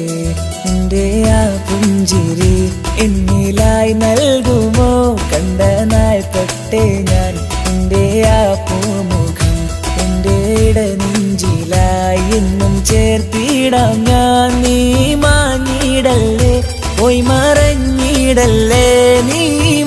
എൻ്റെ ആ പുഞ്ചിരി എന്നിലായി നൽകുമോ? കണ്ട നാൾ തൊട്ടേ ഞാൻ എൻ്റെ ആ പൂമുഖം എൻ്റെ ഇടനെഞ്ചിലായി എന്നും ചേർത്തിടാം ഞാൻ. നീ മാഞ്ഞിടല്ലേ, പോയി മറഞ്ഞിടല്ലേ. നീ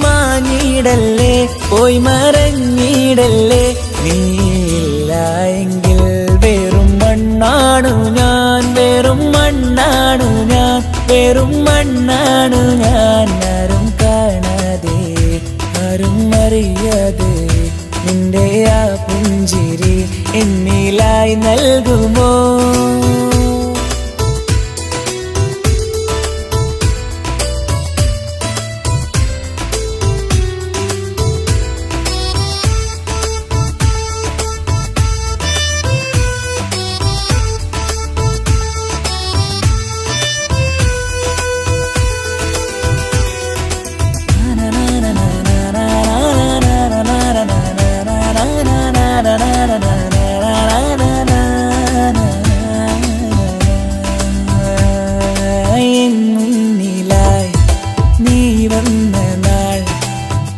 മാഞ്ഞിടല്ലേ, പോയി മറഞ്ഞിടല്ലേ. നീയില്ല എങ്കിൽ വെറും മണ്ണാണു ഞാൻ, വെറും മണ്ണാണു ഞാൻ, വെറും മണ്ണാണു ഞാൻ. ആരും കാണാതെ ആരും അറിയാതെ നിന്റെ ആ പുഞ്ചിരി എന്നിലായി നൽകുമോ? മുന്നിലായി നീ വന്ന നാൾ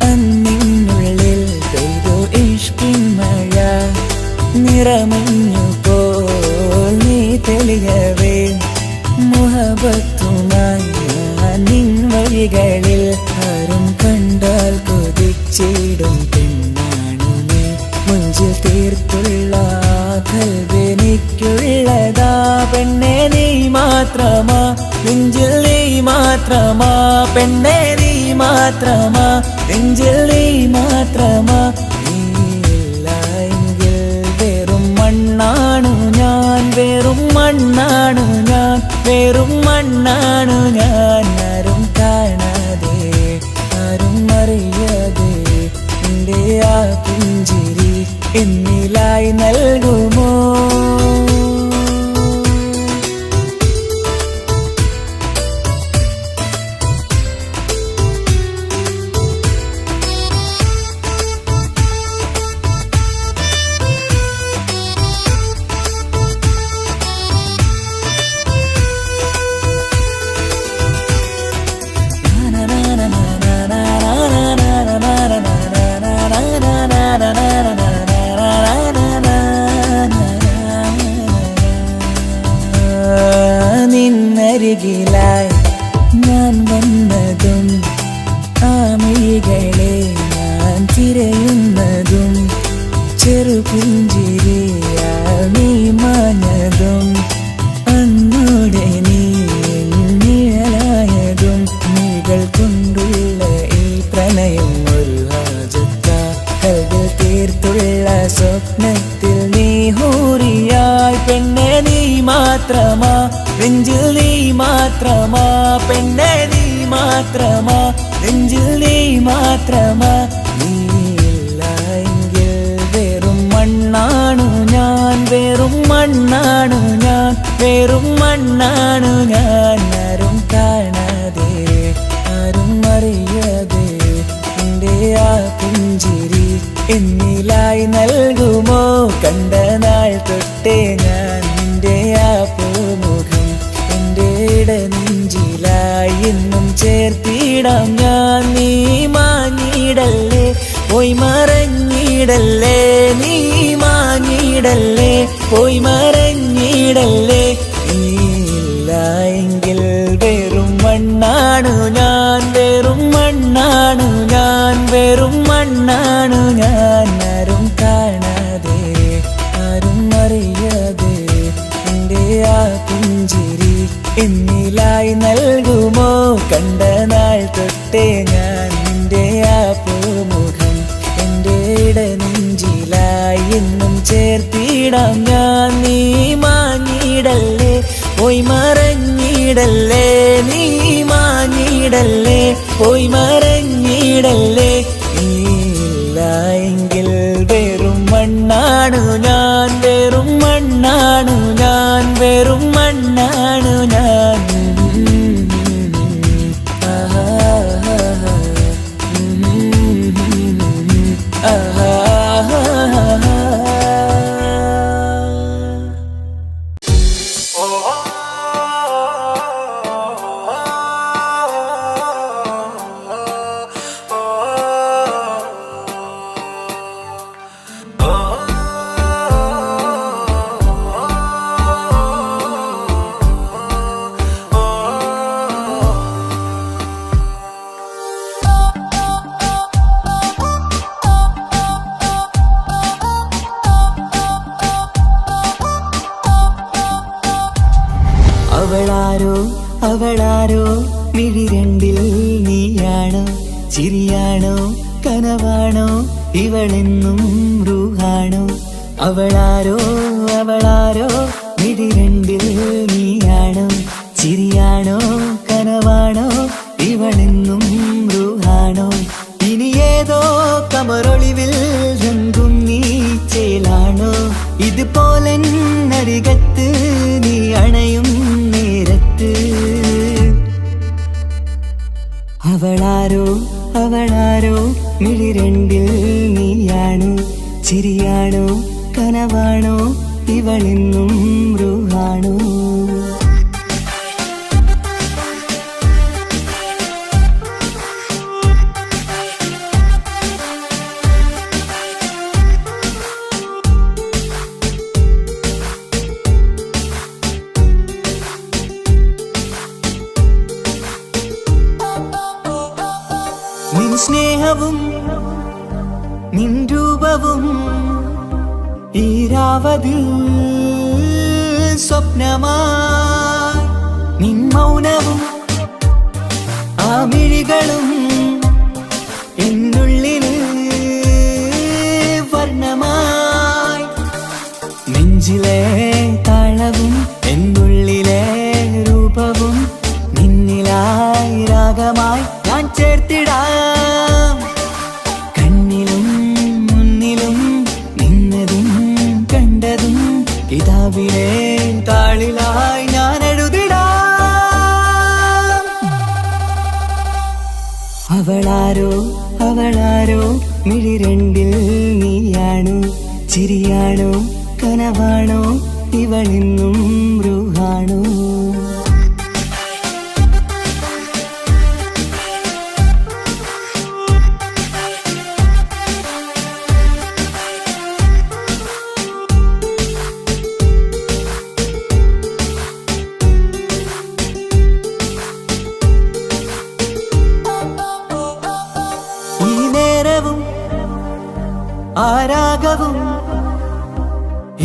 അന്നിനുള്ളിൽ പെയ്തു ഇഷ്കിൻ മഴ. നിറമഞ്ഞു പോൽ നീ തെളിയവേ മുഹബത്തുമായി നിൻ വഴികളിൽ. ആരും കണ്ടാൽ കൊതിച്ചിടും പെണ്ണാണു നീ. മുഞ്ചിൽ തീർത്തുള്ള കൽബെനിക്കുള്ളതാ പെണ്ണെ നീ മാത്രമാ. നെഞ്ചിൽ നീ മാത്രമാ പെണ്ണെ നീ മാത്രമാ. നെഞ്ചിൽ നീ മാത്രമാ. നീയില്ല എങ്കിൽ വെറും മണ്ണാണു ഞാൻ, വെറും മണ്ണാണു ഞാൻ, വെറും മണ്ണാണു ഞാൻ. ആരും കാണാതെ ആരും അറിയാതെ എൻ്റെ ആ പുഞ്ചിരി എന്നിലായി നൽകുമോ? തിരയുന്നതും ചെറുപുഞ്ചിരിയാൽ നീ മാഞ്ഞതും അന്നോടെ നീ നിഴലായതും നീകൾ കൊണ്ടുള്ള ഈ പ്രണയം ഒരു ഹാജത്ത കൽവിൽ തീർത്തുള്ള സ്വപ്നത്തിൽ നീ ഹൂറിയായി പെണ്ണെ നീ മാത്രമാ നെഞ്ചിൽ നീ മാത്രമാ പെണ്ണെ നീ മാത്രമാ നെഞ്ചിൽ നീ മാത്രമാ നീയില്ല എങ്കിൽ വെറും മണ്ണാണു ഞാൻ വെറും മണ്ണാണു ഞാൻ വെറും മണ്ണാണു ഞാൻ ആരും കാണാതെ ആരും അറിയാതെ എൻ്റെ ആ പുഞ്ചിരി എന്നിലായി നൽകുമോ കണ്ട നാൾ തൊട്ടേ ഞാൻ നിന്റെ ആ പൂമുഖം എൻ്റെ ഇടനെഞ്ചിലായി എന്നും ചേർത്തിടാം ഞാൻ നീ മാഞ്ഞിടല്ലേ പോയി മറഞ്ഞിടല്ലേ നീ മാഞ്ഞിടല്ലേ പോയി മറഞ്ഞിടല്ലേ നീയില്ല എങ്കിൽ വെറും മണ്ണാണു ഞാൻ വെറും മണ്ണാണു ഞാൻ വെറും മണ്ണാണു ഞാൻ ആരും കാണാതെ ആരും അറിയാതെ എൻ്റെ ആ പുഞ്ചിരി എന്നിലായി നൽകുമോ കണ്ട നാൾ തൊട്ടേ ഞാൻ നിന്റെ ആ പൂമുഖം എൻ്റെ ഇടനെഞ്ചിലായി എന്നും ചേർത്തിടാം ഞാൻ നീ മാഞ്ഞിടല്ലേ പോയി മറഞ്ഞിടല്ലേ നീ മാഞ്ഞിടല്ലേ പോയി മറഞ്ഞിടല്ലേ നീയില്ല എങ്കിൽ വെറും മണ്ണാണു ഞാൻ വെറും മണ്ണാണു ഞാൻ വെറും മണ്ണാണു ഞാൻ അവളാരോ അവളാരോ മിഴി രണ്ടിൽ നീയാണോ ചിരിയാണോ കനവാണോ ഇവളെന്നും റൂഹാണോ അവളാരോ അവളാരോ മിഴി രണ്ടിൽ നീയാണോ ചിരിയാണോ കനവാണോ ഇവളെന്നും റൂഹാണോ ഇനി ഏതോ കമറൊളിവിൽ രംഗും നീ ചേലാണോ ഇതുപോലെ നരികത്ത് നീ അണയും നേരത്ത് അവളാരോ അവളാരോ മിഴി രണ്ടിൽ നീയാണോ ചിരിയാണോ കനവാണോ ഇവളെന്നും റൂഹാണോ നിൻ സ്നേഹവും നിൻ രൂപവും ഈരാവതിൽ സ്വപ്നമായി നിൻ മൗനവും ആ മിഴികളും എന്നുള്ളിൽ വർണ്ണമായി നെഞ്ചിലെ താളവും എന്നുള്ളിലെ രൂപവും നിന്നിലായി രാഗമായി ഞാൻ ചേർത്തിടാം കണ്ണിലും മുന്നിലും നിന്നതും കണ്ടതും കിതാബിലെ താളിലായി ഞാൻ എഴുതിടാം അവളാരോ അവളാരോ മിഴി രണ്ടിൽ നീയാണോ ചിരിയാണോ കനവാണോ ഇവളെന്നും റൂഹാണോ ആരാഗവും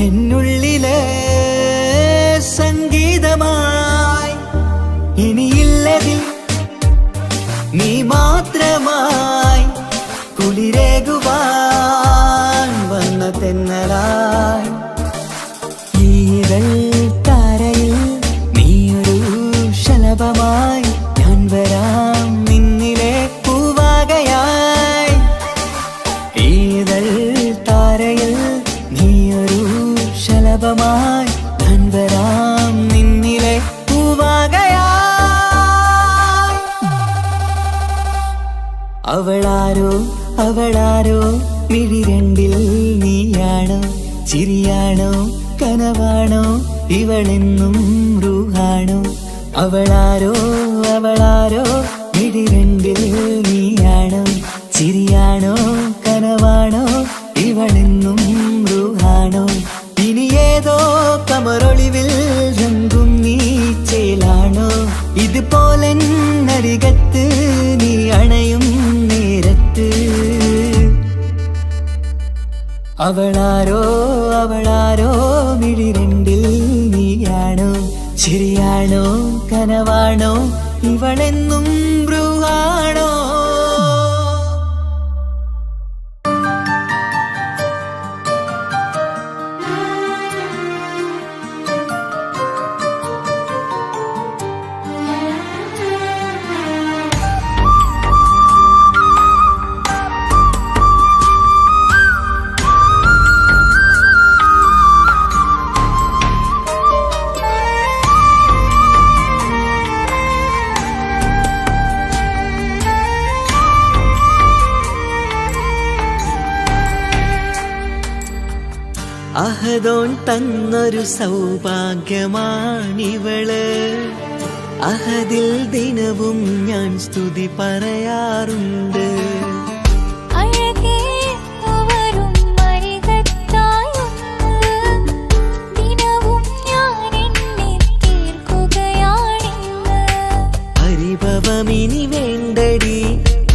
എന്നുള്ളിലെ സംഗീതമായി ഇനിയില്ലതിൽ നീ മാത്രമായി കുളിരേകുവാൻ വന്ന തെന്നലായി ഈതൾ താരയിൽ നീയൊരു ശലഭമായി ഞാൻ വരാം നിന്നിലെ പൂവാകയായി ഈതൾ താരയിൽ നീയൊരു ശലഭമായി ഞാൻ വരാം നിന്നിലെ പൂവാകയായി അവളാരോ അവളാരോ മിഴിരണ്ടിൽ നീയാണോ ചിരിയാണോ കനവാണോ ഇവളെന്നും റൂഹാണോ അവളാരോ അവളാരോ മിഴിരണ്ടിൽ നീയാണോ ചിരിയാണോ കനവാണോ ഇവളെന്നും റൂഹാണോ ഇനി ഏതോ കമറൊളിവിൽ രംഗും നീ ചേലാണോ ഇതുപോലെ നരികത്ത് നീ അണയും നേരത്ത് അവളാരോ അവളാരോ മിഴിരണ്ടിൽ നീയാണോ ശരിയാണോ കനവാണോ ഇവളെന്നും ബ്രൂഹാണോ അഹദോൻ തന്നൊരു സൗഭാഗ്യമാണിവള് അഹദിൽ ദിനവും ഞാൻ സ്തുതി പറയാറുണ്ട് പരിഭവമിനി വേണ്ടടി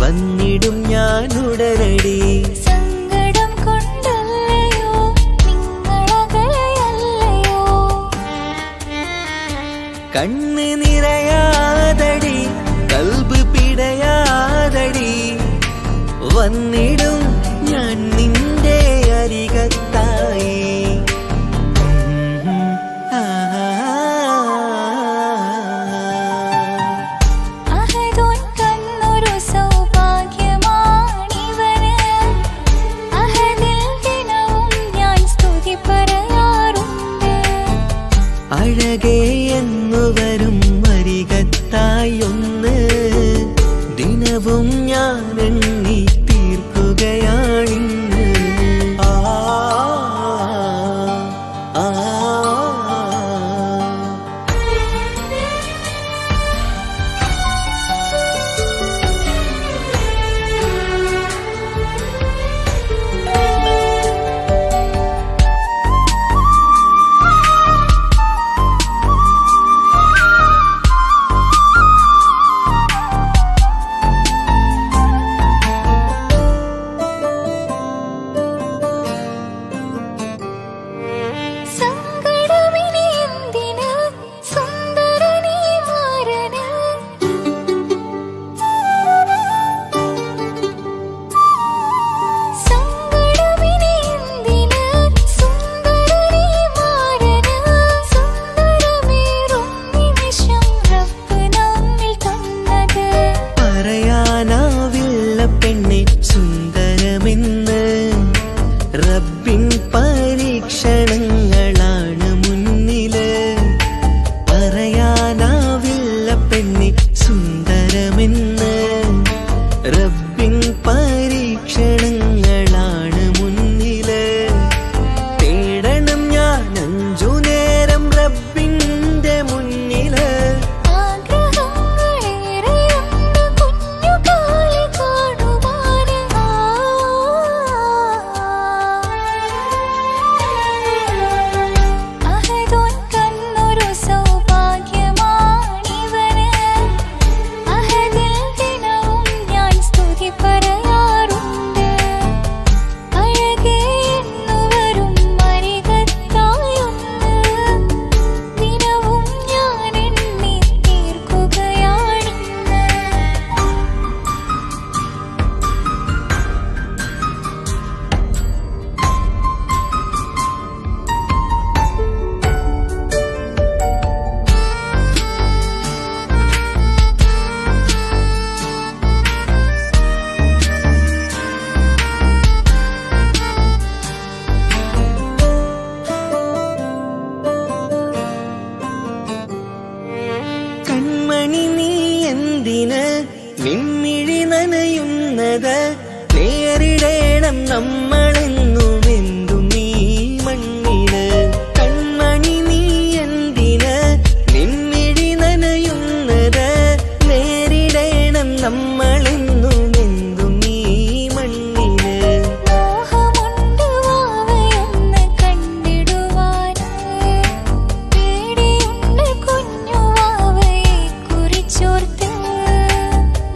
വന്നിടും ഞാൻ ഉടനടി കണ്ണ് നിറയാതടി കൽബ് പിടയാതടി വന്നിടും ഞാൻ നിന്റെ അരികത്തായി അഴകേ എന്നുവരും അരികത്തായി ഒന്ന് ദിനവും ഞാൻ എണ്ണി തീർക്കുകയാണിന്ന് ആ ആ നമ്മളെന്നും എന്തും ഈ മണ്ണില്. കൺമണി നീ എന്തിന് നിൻമിഴി നനയുന്നത്? നേരിടേണം നമ്മളെന്നും എന്തും ഈ മണ്ണില്. മോഹമുണ്ട് വാവയൊന്ന് കണ്ടിടുവാന്, പേടിയുണ്ട് കുഞ്ഞു വാവയെ കുറിച്ചോർത്ത്.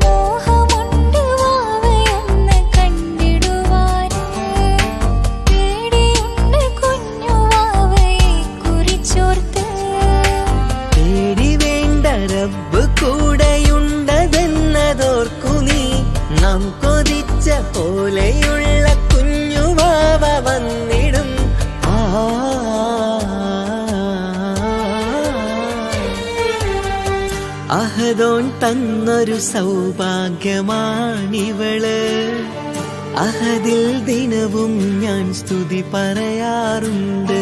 മോഹമുണ്ട് വാവയൊന്ന് കണ്ടിടുവാന്, പേടിയുണ്ട് കുഞ്ഞു വാവയെ കുറിച്ചോർത്ത്. പേടി വേണ്ട, റബ്ബ് കൂടെയുണ്ടതെന്നതോർക്കു നീ. നാം കൊതിച്ച പോലെയുള്ള കുഞ്ഞു വാവ വന്നിടും. അഹദോൻ തന്നൊരു സൗഭാഗ്യമാണിവള്. അഹദിൽ ദിനവും ഞാൻ സ്തുതി പറയാറുണ്ട്.